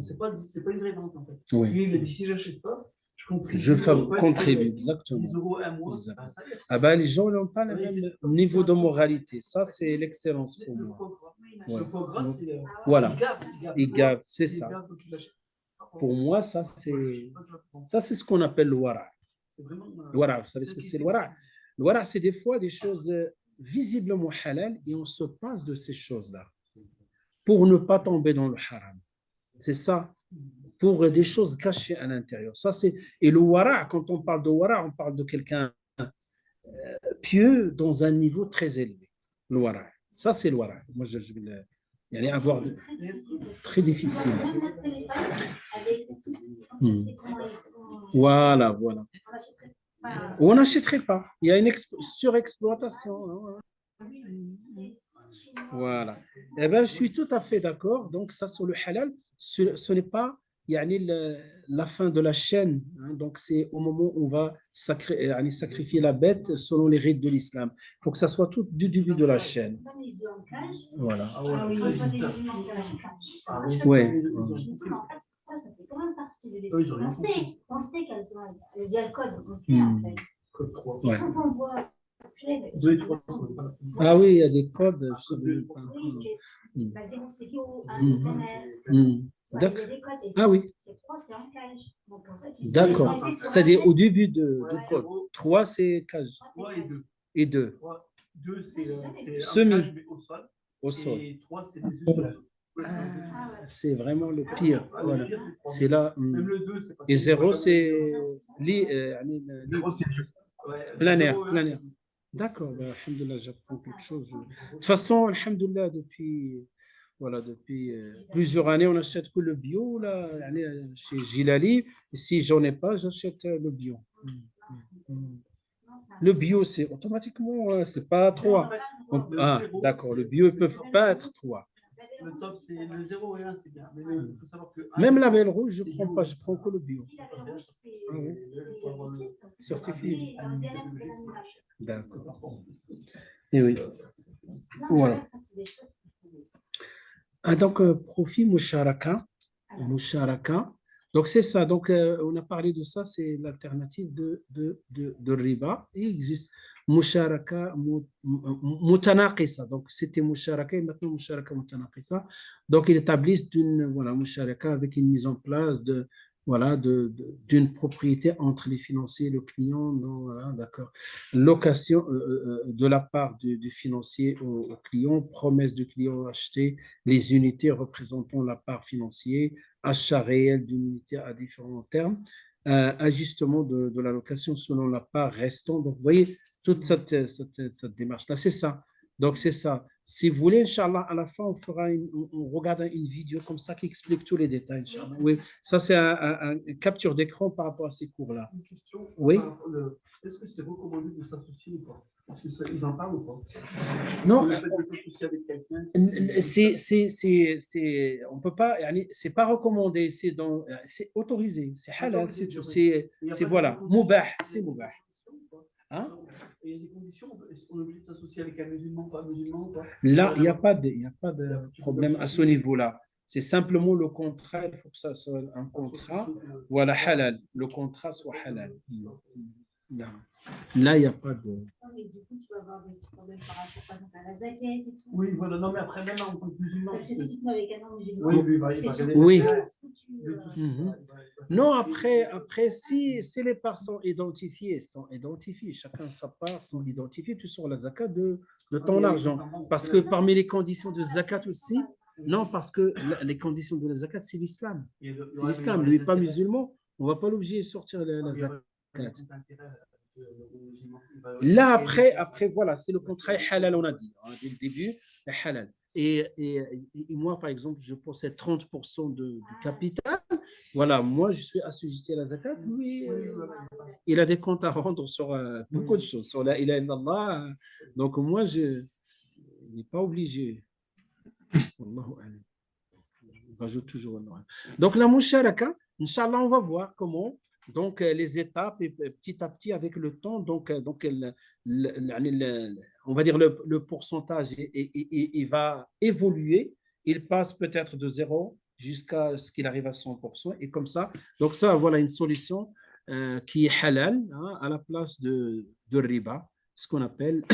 c'est pas une vraie vente en fait. Oui. Lui, il a dit si j'achète pas, je contribue. Je contribue, exactement. 10 euros 1 mois. Ah ben, les gens n'ont pas le même niveau de moralité. Ça, c'est l'excellence pour moi. Le foie gras, c'est voilà. Il gave, c'est ça. Pour moi, ça, c'est ce qu'on appelle le wara. Le wara, vous savez ce que c'est le wara? Le wara, c'est des fois des choses visiblement halal et on se passe de ces choses-là pour ne pas tomber dans le haram. C'est ça. Pour des choses cachées à l'intérieur. Ça, c'est... Et le wara, quand on parle de wara, on parle de quelqu'un pieux dans un niveau très élevé. Le wara. Ça, c'est le wara. Moi, je vais avoir très difficile. Voilà. On n'achèterait pas. Il y a une surexploitation. Voilà. Eh bien, je suis tout à fait d'accord. Donc, ça, sur le halal, ce n'est pas la fin de la chaîne. Hein. Donc, c'est au moment où on va sacrifier la bête selon les rites de l'islam. Il faut que ça soit tout du début de la chaîne. Voilà. Oui. Ça fait quand même partie de l'étude. On sait qu'elles ont le code, on sait en fait. Code 3. Et quand on voit 2 et 3. Ah oui, il y a des codes. Oui, c'est 0, c'est bio, 1, c'est plein air. D'accord. Ah oui. C'est 3, c'est en cage. D'accord. C'est-à-dire au début de code. 3, c'est cage. 3 et 2. 2, c'est semi. Cage, mais au sol. Et 3, c'est des œufs. C'est vraiment le pire. Voilà. C'est là. Même le 2, c'est pas. Et 0, c'est plein air. D'accord. Alhamdoulilah, j'apprends quelque chose. De toute façon, alhamdoulilah, depuis plusieurs années, on achète que le bio là, chez Gilali. Et si j'en ai pas, j'achète le bio. Le bio, c'est automatiquement, c'est pas 3. D'accord. Le bio, ils peuvent pas être 3. Le top, c'est le 0 et 1, c'est bien. Mais il faut savoir que même la belle rouge, je prends pas, je prends que le bio. Certifié. D'accord. Et oui. Voilà. Donc, profit Musharaka. Donc, c'est ça. Donc, on a parlé de ça, c'est l'alternative de riba. Il existe Musharaka Mutanaqisa. Donc, c'était Musharaka et maintenant Musharaka Mutanaqisa. Donc, ils établissent une Musharaka avec une mise en place voilà, d'une propriété entre les financiers et le client. Non, voilà, d'accord. Location de la part du financier au client, promesse du client acheter les unités représentant la part financière, achat réel d'une unité à différents termes, ajustement de la location selon la part restante. Donc, vous voyez, toute cette démarche-là, c'est ça. Donc, c'est ça. Si vous voulez, Inch'Allah, à la fin, on regarde une vidéo comme ça qui explique tous les détails, Inch'Allah. Oui, ça, c'est une capture d'écran par rapport à ces cours-là. Une question. Oui. Est-ce que c'est recommandé de s'associer ou pas? Est-ce qu'ils en parlent ou pas? Non. Le fait de s'associer avec quelqu'un, on peut pas, c'est pas recommandé, c'est autorisé, c'est halal, c'est voilà, moubah, c'est moubah. Hein? Il y a des conditions, on est obligé de s'associer avec un musulman, pas un musulman, pas. Là, il n'y a pas de problème à ce niveau-là. C'est simplement le contrat, il faut que ça soit un contrat, voilà, halal, le contrat soit halal. Là, il n'y a pas de... Mais du coup, tu vas avoir des problèmes par rapport, par exemple, à la zakat et tout. Oui, voilà, non, mais après, même en tant que musulman. Parce que si tu te mets avec un non-musulman, oui. Non, après si les parts sont identifiées, chacun sa part, sont identifiées, tu sors la zakat de ton argent. Parce que parmi les conditions de zakat aussi, non, parce que les conditions de la zakat, c'est l'islam. C'est l'islam, lui, pas musulman, on ne va pas l'obliger de sortir la zakat. Là, après, voilà, c'est le contrat halal, on a dit, hein, dès le début, halal. Et moi, par exemple, je possède 30% du capital. Voilà, moi, je suis assujetti à la zakat. Lui, il a des comptes à rendre sur beaucoup de choses. Sur la ilaha illallah. Donc, moi, je n'ai pas obligé. J'ajoute toujours un nom. Donc, la musharaka, Inch'Allah, on va voir comment. Donc, les étapes, et petit à petit, avec le temps, on va dire le pourcentage, il va évoluer. Il passe peut-être de 0 jusqu'à ce qu'il arrive à 100%. Et comme ça, donc ça, voilà une solution qui est halal, hein, à la place de riba, ce qu'on appelle,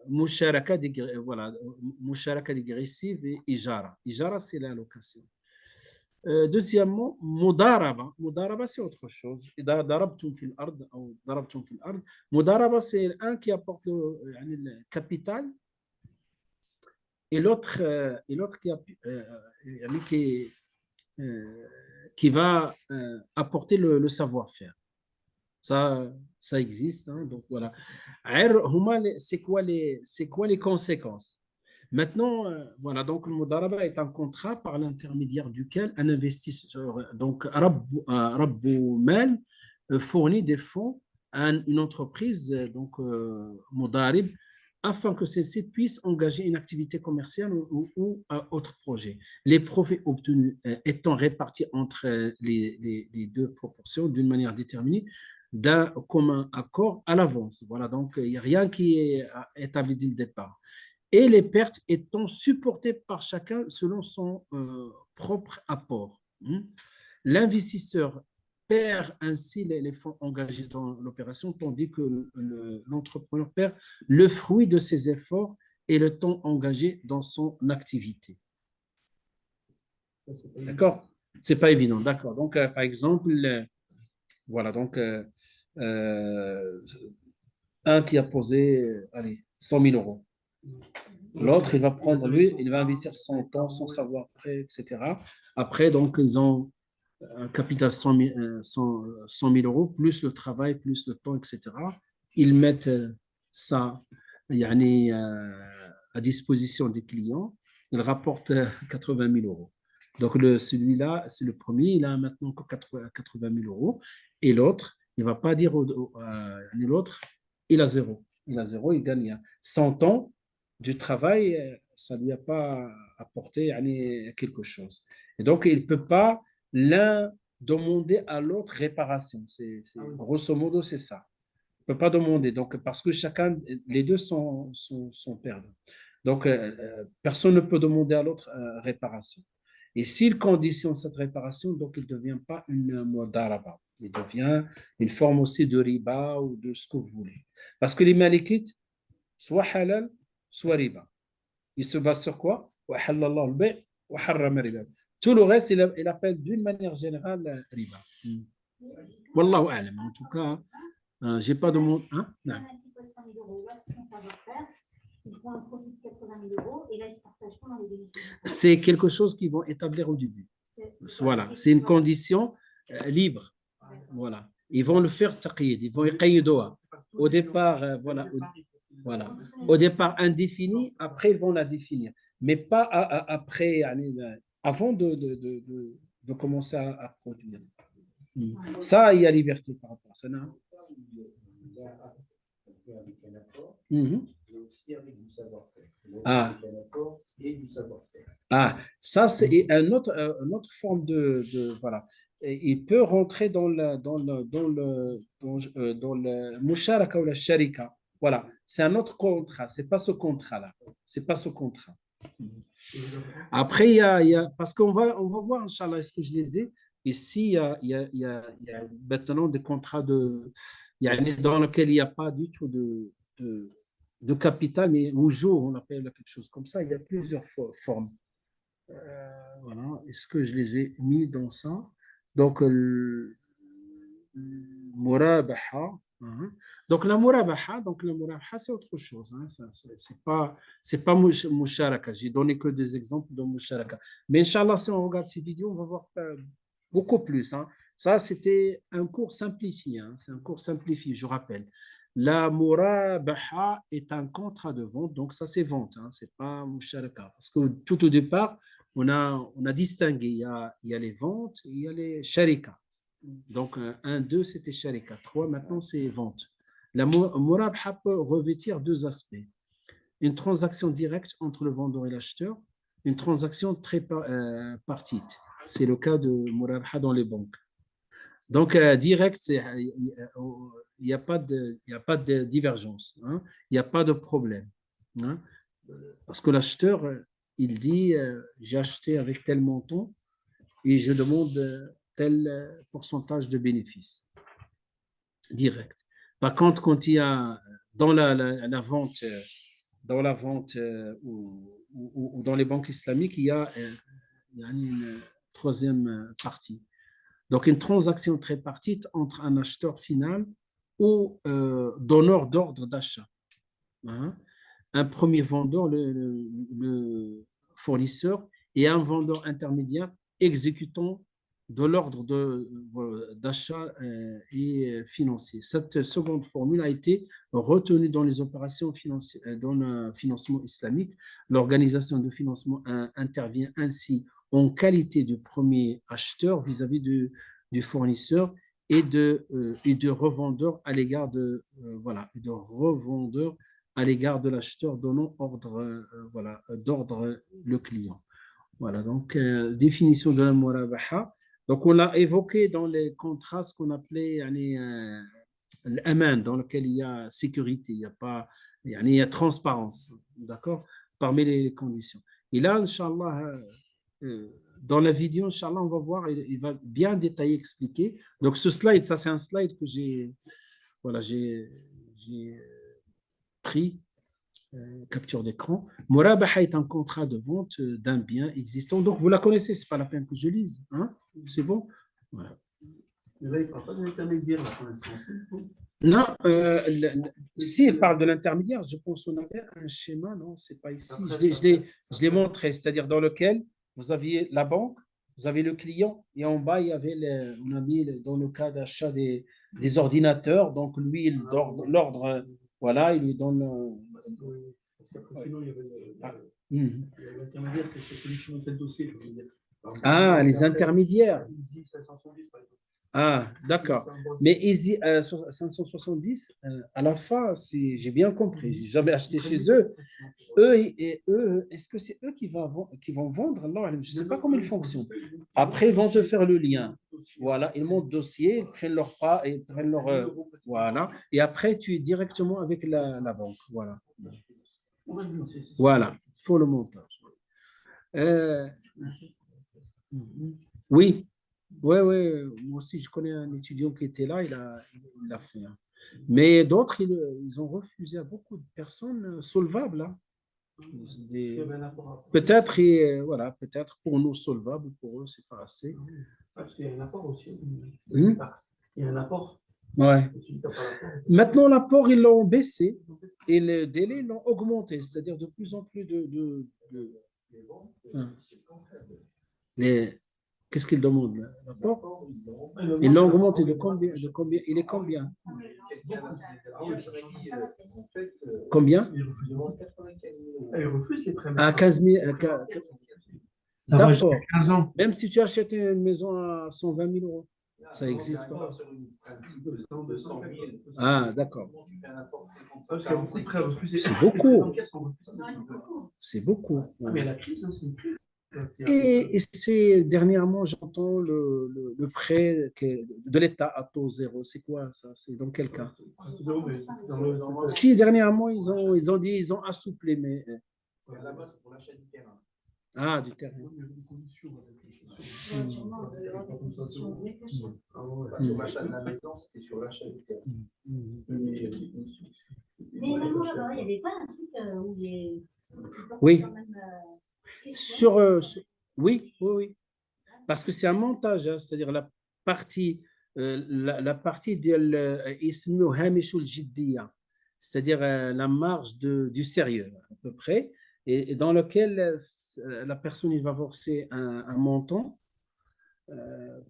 musharaka, voilà, musharaka dégressive et ijara. Ijara, c'est la location. Deuxièmement, mudaraba. Mudaraba, c'est autre chose. Mudaraba, c'est un qui apporte le capital et l'autre qui va apporter le savoir-faire. Ça existe. Hein, donc voilà. C'est quoi les conséquences? Maintenant, voilà, donc le mudaraba est un contrat par l'intermédiaire duquel un investisseur, donc Rabbu Mal, fournit des fonds à une entreprise, donc mudarib, afin que celle-ci puisse engager une activité commerciale ou un autre projet. Les profits obtenus étant répartis entre les deux proportions d'une manière déterminée, d'un commun accord à l'avance. Voilà, donc il n'y a rien qui est établi dès le départ. Et les pertes étant supportées par chacun selon son propre apport. L'investisseur perd ainsi les fonds engagés dans l'opération, tandis que l'entrepreneur perd le fruit de ses efforts et le temps engagé dans son activité. D'accord? C'est pas évident, d'accord. Donc, par exemple, voilà, donc, un qui a posé, allez, 100 000 euros. L'autre, il va prendre, lui, il va investir son temps, son savoir-faire, etc. Après, donc, ils ont un capital 100 000 euros, plus le travail, plus le temps, etc. Ils mettent ça à disposition des clients. Ils rapportent 80 000 euros. Donc, celui-là, c'est le premier, il a maintenant 80 000 euros. Et l'autre, il ne va pas dire l'autre, il a zéro. Il a zéro, il gagne 100 ans du travail, ça ne lui a pas apporté quelque chose. Et donc, il ne peut pas l'un demander à l'autre réparation. Grosso modo, c'est ça. Il ne peut pas demander. Donc, parce que les deux sont perdants. Donc, personne ne peut demander à l'autre réparation. Et s'il conditionne cette réparation, donc il ne devient pas une mudaraba. Il devient une forme aussi de riba ou de ce que vous voulez. Parce que les malikites, soit halal, soit riba. Il se base sur quoi? Tout le reste, il appelle d'une manière générale riba. Wallahu a'lam. En tout cas, j'ai pas de mot. Hein? Non. C'est quelque chose qu'ils vont établir au début. Voilà, c'est une condition libre. Voilà. Ils vont le faire taqyid, ils vont yqayyiduha. Au départ, voilà. Au départ indéfini, après ils vont la définir. Mais pas après, avant de commencer à produire. Ça, il y a liberté par rapport à ça. Non? Ça, c'est une autre forme de voilà. Et il peut rentrer dans le musharaka ou la sharika. Voilà, c'est un autre contrat, c'est pas ce contrat-là. C'est pas ce contrat. Après, il y a parce qu'on va voir, Inch'Allah, est-ce que je les ai. Ici, il y a maintenant des contrats dans lesquels il n'y a pas du tout de capital, mais au jour, on appelle quelque chose comme ça. Il y a plusieurs formes. Voilà. Est-ce que je les ai mis dans ça? Donc, murabaha. Donc, la murabaha, c'est autre chose. Hein. C'est pas musharaka. J'ai donné que des exemples de musharaka. Mais Inch'Allah, si on regarde ces vidéos, on va voir beaucoup plus. Hein. Ça, c'était un cours simplifié. Hein. C'est un cours simplifié, je rappelle. La murabaha est un contrat de vente. Donc, ça, c'est vente. Hein. C'est pas musharaka. Parce que tout au départ, on a distingué. Il y a les ventes et il y a les sharika. Donc, 1, 2, c'était sharika. 3, maintenant, c'est vente. La murabaha peut revêtir deux aspects. Une transaction directe entre le vendeur et l'acheteur, une transaction tripartite. C'est le cas de murabaha dans les banques. Donc, direct, il n'y a pas de divergence. Hein? Il n'y a pas de problème. Hein? Parce que l'acheteur, il dit, j'ai acheté avec tel montant et je demande tel pourcentage de bénéfice. Direct. Par contre, quand il y a dans la vente, ou dans les banques islamiques, il y a une troisième partie. Donc, une transaction tripartite entre un acheteur final ou donneur d'ordre d'achat. Hein? Un premier vendeur, le fournisseur, et un vendeur intermédiaire exécutant de l'ordre d'achat et financier. Cette seconde formule a été retenue dans les opérations financières, dans le financement islamique. L'organisation de financement intervient ainsi en qualité de premier acheteur vis-à-vis du fournisseur et de revendeur à l'égard de revendeur à l'égard de l'acheteur donnant d'ordre le client. Voilà, donc définition de la murabaha. Donc on a évoqué dans les contrats ce qu'on appelait l'aman, dans lequel il y a sécurité, il y a transparence, d'accord, parmi les conditions. Et là, Inch'Allah, dans la vidéo, Inch'Allah, on va voir, il va bien détailler, expliquer. Donc ce slide, ça c'est un slide que j'ai pris, capture d'écran. Murabaha est un contrat de vente d'un bien existant. Donc vous la connaissez, c'est pas la peine que je lise. Hein? C'est bon? Voilà. Mais là, il ne parle pas de l'intermédiaire, pour l'instant. Non, si elle parle de l'intermédiaire, je pense qu'on avait un schéma, non, c'est pas ici. Je l'ai montré, c'est-à-dire dans lequel vous aviez la banque, vous avez le client, et en bas, il y avait, on a mis dans le cas d'achat des ordinateurs, donc lui, l'ordre, voilà, il lui donne. Sinon, il y avait l'intermédiaire, c'est celui qui monte le dossier. Ah, les intermédiaires. Ah, d'accord. Mais Easy 570, à la fin, j'ai bien compris, j'ai jamais acheté chez eux. Eux, est-ce que c'est eux qui vont vendre? Non, je ne sais pas comment ils fonctionnent. Après, ils vont te faire le lien. Voilà, ils montent le dossier, ils prennent leur pas, ils prennent leur. Voilà. Et après, tu es directement avec la banque. Voilà. Voilà, il faut le montage. Oui. Oui, moi aussi, je connais un étudiant qui était là, il l'a fait. Hein. Mais d'autres, ils ont refusé à beaucoup de personnes solvables. Hein. Peut-être, voilà, peut-être pour nous solvable, pour eux, c'est pas assez. Parce qu'il y a un apport aussi. Il y a un apport. Ouais. Maintenant, l'apport, ils l'ont baissé et le délai, ils l'ont augmenté, c'est-à-dire de plus en plus Qu'est-ce qu'ils demandent, l'apport? Ils l'ont augmenté de combien? Il est combien? Combien? Ils refusent les prêts. À 15 000. D'accord. 15 ans. Même si tu achètes une maison à 120 000 euros, ça n'existe pas. Ah, d'accord. C'est beaucoup. C'est beaucoup. Mais la crise, c'est une crise. Et dernièrement, j'entends le prêt de l'État à taux zéro. C'est quoi ça? C'est dans quel cas? Si, dernièrement, ils ont dit, ils ont assoupli, mais... Ah, du terrain. Sur l'achat de la maison, c'était sur l'achat du terrain. Mais vraiment, là-bas, il n'y avait pas un truc où les... Oui. Oui. Parce que c'est un montage, hein, c'est-à-dire la partie c'est-à-dire la marge du sérieux, à peu près, et dans lequel la personne il va verser un montant,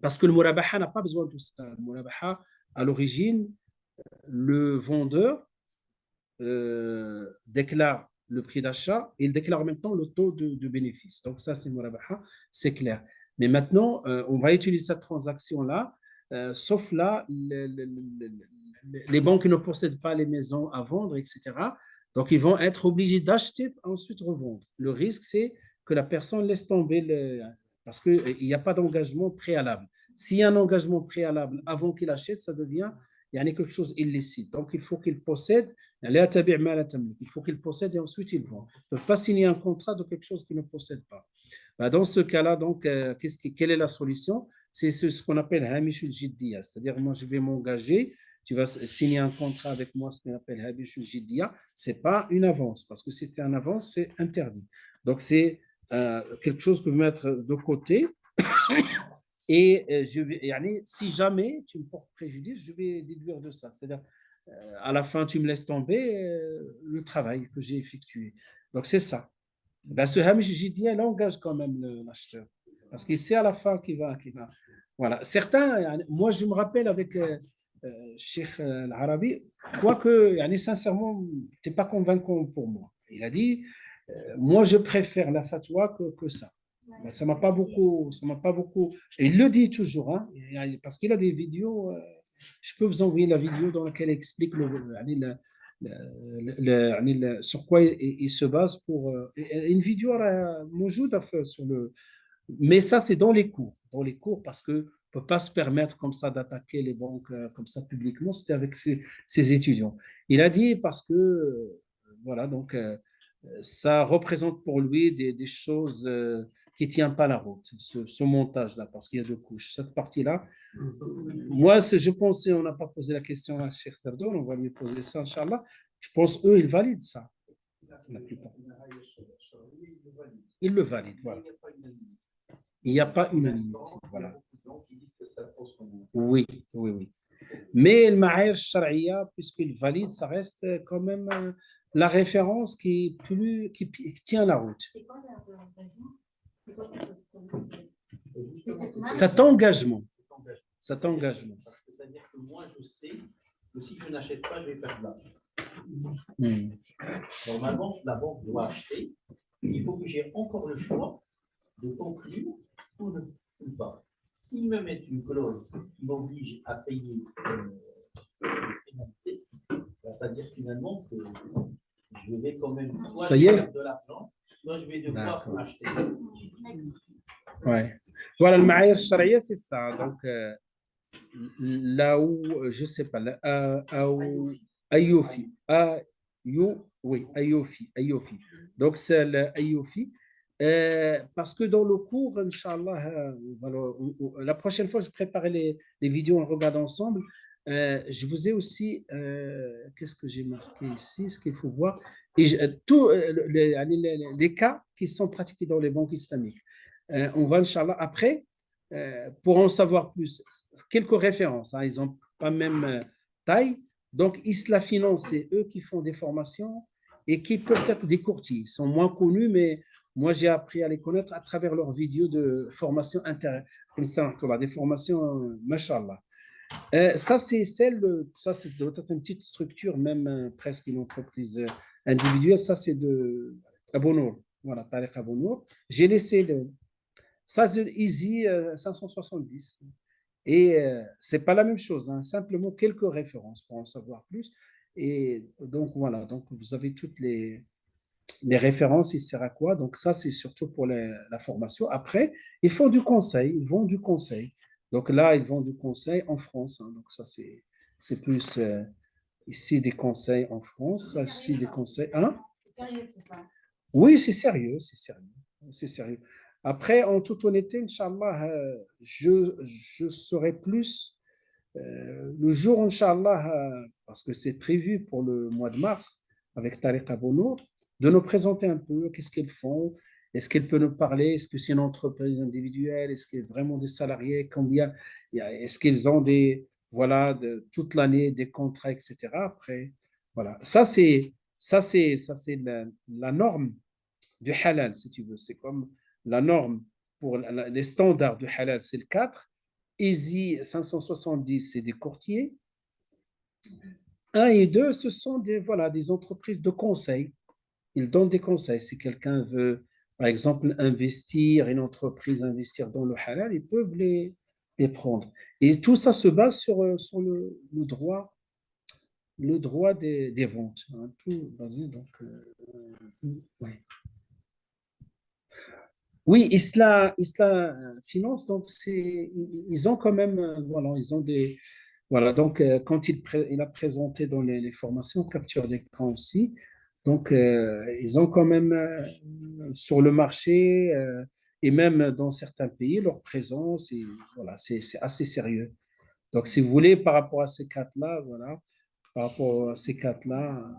parce que le murabaha n'a pas besoin de tout ça. Le murabaha, à l'origine, le vendeur déclare le prix d'achat et il déclare en même temps le taux de bénéfice. Donc ça, c'est murabaha, c'est clair. Mais maintenant, on va utiliser cette transaction-là, sauf là, les banques ne possèdent pas les maisons à vendre, etc. Donc, ils vont être obligés d'acheter, ensuite revendre. Le risque, c'est que la personne laisse tomber parce qu'il n'y a pas d'engagement préalable. S'il y a un engagement préalable avant qu'il achète, ça devient quelque chose illicite. Donc, il faut qu'il possède. Il faut qu'il possède et ensuite il vend. Il ne peut pas signer un contrat de quelque chose qu'il ne possède pas. Dans ce cas-là, donc, quelle est la solution? C'est ce qu'on appelle Hamishul Jiddiya, c'est-à-dire moi je vais m'engager, tu vas signer un contrat avec moi, ce qu'on appelle Hamishul Jiddiya, ce n'est pas une avance, parce que si c'est une avance, c'est interdit. Donc c'est quelque chose que je vais mettre de côté. Et si jamais tu me portes préjudice, je vais déduire de ça. C'est-à-dire, à la fin, tu me laisses tomber le travail que j'ai effectué. Donc, c'est ça. Ce Hamish Jiddiya, il engage quand même l'acheteur. Parce qu'il sait à la fin qu'il va. Voilà. Certains, moi, je me rappelle avec Cheikh Al-Arabi, quoique, sincèrement, tu n'es pas convaincant pour moi. Il a dit, moi, je préfère la fatwa que ça. Ça m'a pas beaucoup. Et il le dit toujours, hein, parce qu'il a des vidéos. Je peux vous envoyer la vidéo dans laquelle il explique sur quoi il se base pour une vidéo موجودة sur le. Mais ça, c'est dans les cours. Dans les cours, parce qu'on ne peut pas se permettre comme ça d'attaquer les banques comme ça publiquement. C'était avec ses étudiants. Il a dit parce que, voilà, donc ça représente pour lui des choses qui ne tiennent pas la route, ce montage-là, parce qu'il y a deux couches. Cette partie-là, moi, je pensais, on n'a pas posé la question à Cheikh Sardoun, on va lui poser ça, Inch'Allah. Je pense eux, ils valident ça. La plupart. Ils le valident, voilà. Il n'y a pas unanimité. Voilà. Oui. Mais le ma'ayir sharia, puisqu'il valide, ça reste quand même la référence qui tient la route. Cet engagement. C'est-à-dire que moi, je sais que si je n'achète pas, je vais perdre l'argent. Normalement, la banque doit acheter. Il faut que j'ai encore le choix de conclure ou pas. S'ils me mettent une clause qui m'oblige à payer une pénalité, ça veut dire finalement que je vais quand même soit perdre de l'argent, soit je vais devoir acheter. Ouais. Voilà, le ma'ayir sharia, c'est ça. Donc, là où, je ne sais pas, Ayofi. Ayofi. Donc, c'est l'Ayofi. Parce que dans le cours, Inch'Allah, la prochaine fois, je préparerai les vidéos, on regarde ensemble. Je vous ai aussi, qu'est-ce que j'ai marqué ici, ce qu'il faut voir, tous les cas qui sont pratiqués dans les banques islamiques. On va, Inch'Allah, après, pour en savoir plus, quelques références. Hein, ils n'ont pas même taille. Donc, Isla Finance, c'est eux qui font des formations et qui peuvent être des courtiers. Ils sont moins connus, mais moi, j'ai appris à les connaître à travers leurs vidéos de formation comme ça, des formations, mashallah. Ça, c'est doit être une petite structure, même presque une entreprise individuelle. Ça, c'est de Abonour. Voilà, Tariq Abonour. J'ai laissé ça, c'est Easy 570. Et c'est pas la même chose, hein, simplement quelques références pour en savoir plus. Et donc, voilà, donc vous avez toutes les références, il sert à quoi? Donc, ça, c'est surtout pour la formation. Après, ils font du conseil, ils vendent du conseil. Donc là, ils vendent du conseil en France. Hein. Donc, ça, c'est plus ici des conseils en France, ça, ici des conseils. Hein? C'est sérieux tout ça. Oui, c'est sérieux, c'est sérieux. C'est sérieux. Après, en toute honnêteté, Inch'Allah, je saurai plus le jour, Inch'Allah, parce que c'est prévu pour le mois de mars avec Tariq Abono, de nous présenter un peu qu'est-ce qu'ils font, est-ce qu'elle peut nous parler, est-ce que c'est une entreprise individuelle, est-ce qu'il y a vraiment des salariés, combien, est-ce qu'ils ont voilà, toute l'année des contrats, etc. Après, voilà, ça c'est la norme du halal, si tu veux. C'est comme la norme pour les standards du halal, c'est le 4. Easy 570, c'est des courtiers. 1 et 2, ce sont voilà, des entreprises de conseil. Ils donnent des conseils. Si quelqu'un veut, par exemple, investir, une entreprise investir dans le halal, ils peuvent les prendre. Et tout ça se base sur le droit des ventes. Hein, tout basé, donc, ouais. Oui, Isla Finance, donc ils ont quand même, voilà, ils ont voilà, donc quand il a présenté dans les formations, capture d'écran aussi, donc ils ont quand même sur le marché et même dans certains pays leur présence, et voilà, c'est assez sérieux. Donc si vous voulez, par rapport à ces quatre-là, voilà, par rapport à ces quatre-là,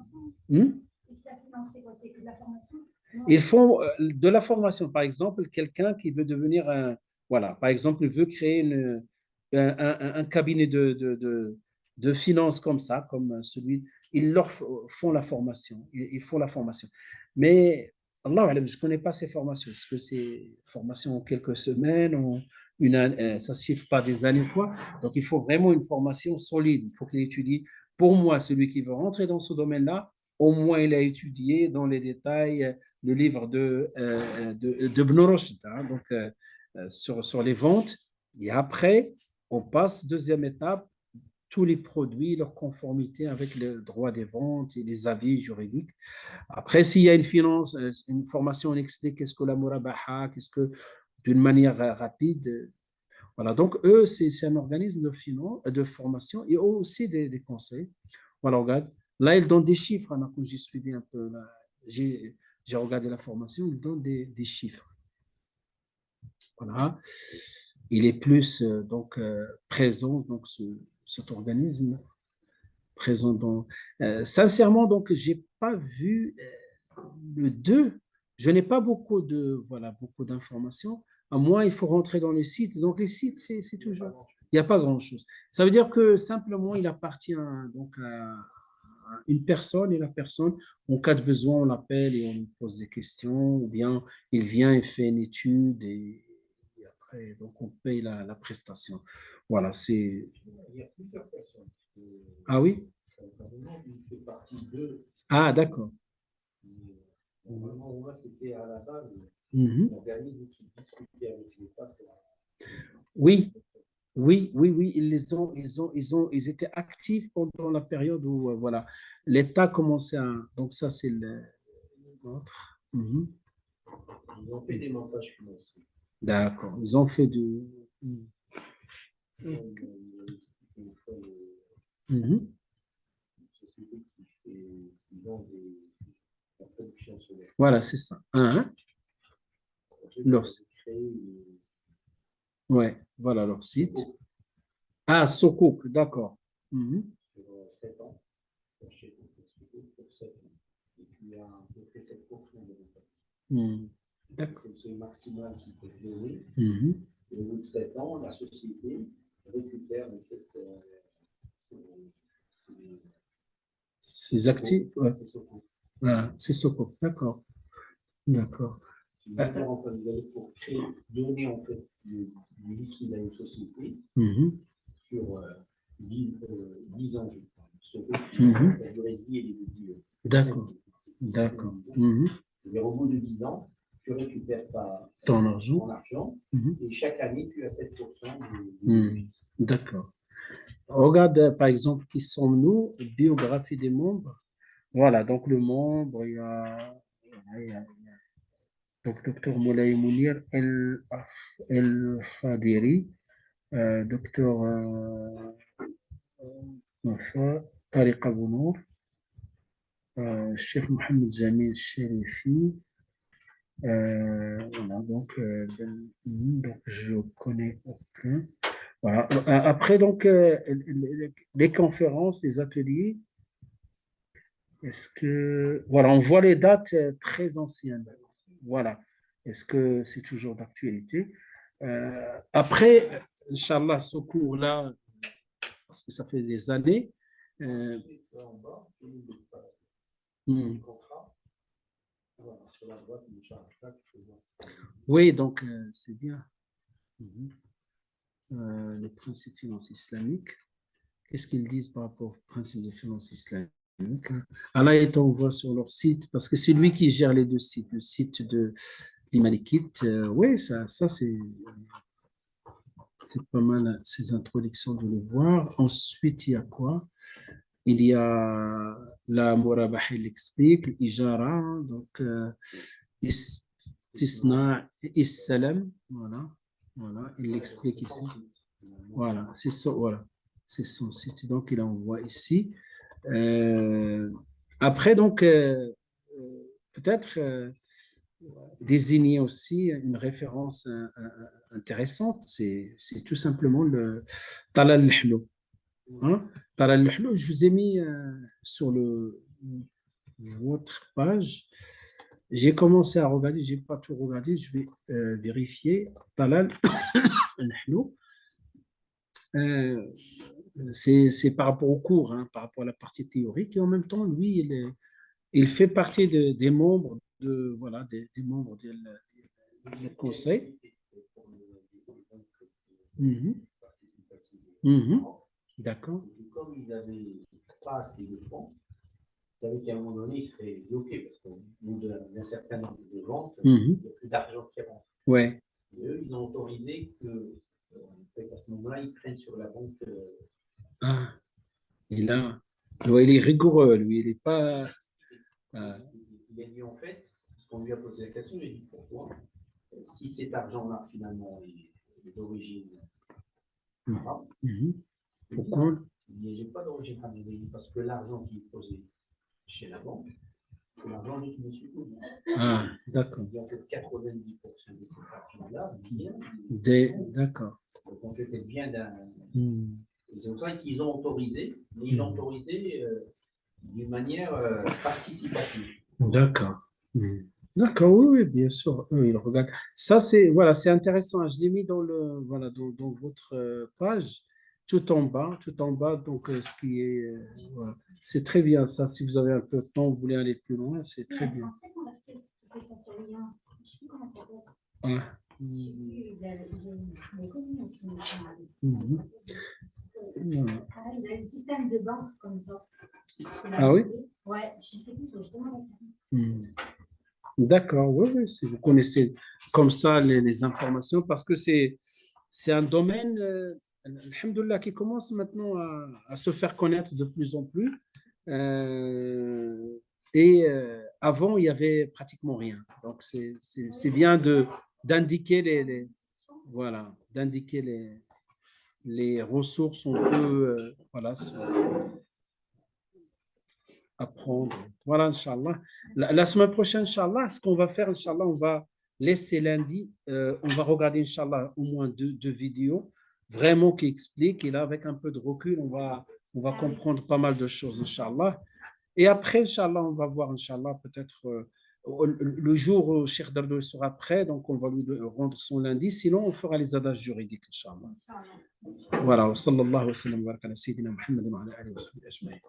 C'est que de la formation? ils font de la formation. Par exemple, quelqu'un qui veut devenir voilà, par exemple, il veut créer un cabinet de finances comme ça, comme celui, ils leur font la formation. Ils font la formation. Mais, Allah, je ne connais pas ces formations. Est-ce que c'est formation en quelques semaines, ou ça ne se chiffre pas des années ou quoi? Donc, il faut vraiment une formation solide. Il faut qu'il étudie. Pour moi, celui qui veut rentrer dans ce domaine-là, au moins il a étudié dans les détails le livre de Ibn Rushd, hein, donc, sur les ventes. Et après, on passe, deuxième étape, tous les produits, leur conformité avec le droit des ventes et les avis juridiques. Après, s'il y a une formation, on explique qu'est-ce que la murabaha, qu'est-ce que, d'une manière rapide. Voilà, donc eux, c'est un organisme de formation et eux aussi des conseils. Voilà, regarde. Là, ils donnent des chiffres. Hein, quand j'ai suivi un peu, j'ai regardé la formation, ils donnent des chiffres. Voilà. Il est plus donc présent, donc cet organisme présent dans. Sincèrement, donc, j'ai pas vu le 2. Je n'ai pas beaucoup d'informations. À moi, il faut rentrer dans le site. Donc, les sites, c'est toujours. Il n'y a pas grand-chose. Ça veut dire que simplement, il appartient donc à une personne, et la personne, en cas de besoin, on l'appelle et on lui pose des questions, ou bien il vient et fait une étude et après, donc on paye la prestation. Voilà, c'est. Il y a plusieurs personnes. Ah oui? Il fait partie de. Ah, d'accord. Normalement, moi, c'était à la base l'organisme qui discutait avec l'État. Oui, oui, ils étaient actifs pendant la période où, voilà, l'État commençait à. Donc, ça, c'est l'autre. Ils ont fait des montages financiers. D'accord. Ils ont fait de. Une société qui vend la production solaire. Voilà, c'est ça. Leur site. Ouais, voilà leur site. Ah, Sokok, d'accord. Sur 7 ans. Pour 7 ans. tu as à peu près 7% de récolte. D'accord. C'est le seuil maximal qui peut te donner. Mhm. Et au bout de 7 ans, la société récupère en fait Ces actifs. Ouais. ses secours. Voilà, c'est Soko. D'accord. D'accord. C'est une différence pour créer, donner en fait du liquide à une société sur 10 ans, je crois. Sa durée de vie, elle est de 10 ans. D'accord. D'accord. Au bout de 10 ans, tu récupères ton argent. Et chaque année, tu as 7% D'accord. Regarde, par exemple, qui sommes-nous, biographie des membres. Voilà, donc le membre, il y a donc Dr Moulay Mounir El Khadiri, Dr Tariq Abounour, Cheikh Mohamed Jamil Cherifi. Voilà, donc je connais aucun. Voilà. Après, donc, les conférences, les ateliers, est-ce que. Voilà, on voit les dates très anciennes. Voilà. Est-ce que c'est toujours d'actualité? Après, Inch'Allah, ce cours-là, parce que ça fait des années. Oui, donc c'est bien. Les principes financiers islamiques. Qu'est-ce qu'ils disent par rapport aux principes de finances islamiques? Allah est on voit sur leur site, parce que c'est lui qui gère les deux sites, le site de l'Imalikite. Oui, ça c'est pas mal, ces introductions de les voir. Ensuite, il y a quoi? Il y a la Murabah, il explique, l'Ijara, donc Istisna, Issalam, voilà, il l'explique ici. Voilà, c'est ça, voilà, c'est son site, donc il envoie ici. Après, donc, peut-être désigner aussi une référence intéressante, c'est tout simplement le Talal al-Hlo. Talal al-Hlo, je vous ai mis sur votre page. J'ai commencé à regarder, je n'ai pas tout regardé, je vais vérifier. Talal al-Hlo. C'est par rapport au cours, par rapport à la partie théorique, et en même temps, lui, il fait partie des membres des membres du conseil. D'accord. Comme ils n'avaient pas assez de fonds, ils savaient qu'à un moment donné, ils seraient bloqués parce qu'au bout d'un certain nombre de ventes, il n'y a plus d'argent qui rentre. Ouais. Et eux, ils ont autorisé qu'à ce moment-là, ils prennent sur la banque. Et là, il est rigoureux, lui, il n'est pas. Il a dit en fait, parce qu'on lui a posé la question, il a dit pourquoi, si cet argent-là, finalement, est d'origine arabe, pourquoi? Il n'y a pas d'origine arabe, parce que l'argent qui est posé chez la banque, c'est l'argent de monsieur Koudi. D'accord. Il y a en fait 90% de cet argent-là vient. D'accord. Donc on fait bien d'un. C'est pour ça qu'ils ont autorisé, mais ils l'ont autorisé d'une manière participative. D'accord. D'accord, oui, bien sûr. Eux, ils regardent. Ça, c'est intéressant. Je l'ai mis dans dans votre page, tout en bas. Donc, ce qui est, c'est très bien. Ça, si vous avez un peu de temps, vous voulez aller plus loin, c'est très bien. Il a un système de banque comme ça. Ah oui? Ouais, je sais plus, je D'accord, oui, si vous connaissez comme ça les informations, parce que c'est un domaine, alhamdoulilah, qui commence maintenant à se faire connaître de plus en plus. Avant, il n'y avait pratiquement rien. Donc, c'est bien d'indiquer d'indiquer les ressources, on peut apprendre. Voilà, Inch'Allah. La semaine prochaine, Inch'Allah, ce qu'on va faire, Inch'Allah, on va laisser lundi, on va regarder, Inch'Allah, au moins deux vidéos vraiment qui expliquent. Et là, avec un peu de recul, on va comprendre pas mal de choses, Inch'Allah. Et après, Inch'Allah, on va voir, Inch'Allah, peut-être le jour où Cheikh Dardo sera prêt, donc on va lui rendre son lundi. Sinon, on fera les adages juridiques, Inch'Allah. Voilà, wa sallallahu wa sallam wa baraka ala sayyidina Muhammad wa ala alihi wa sahbihi ajma'in.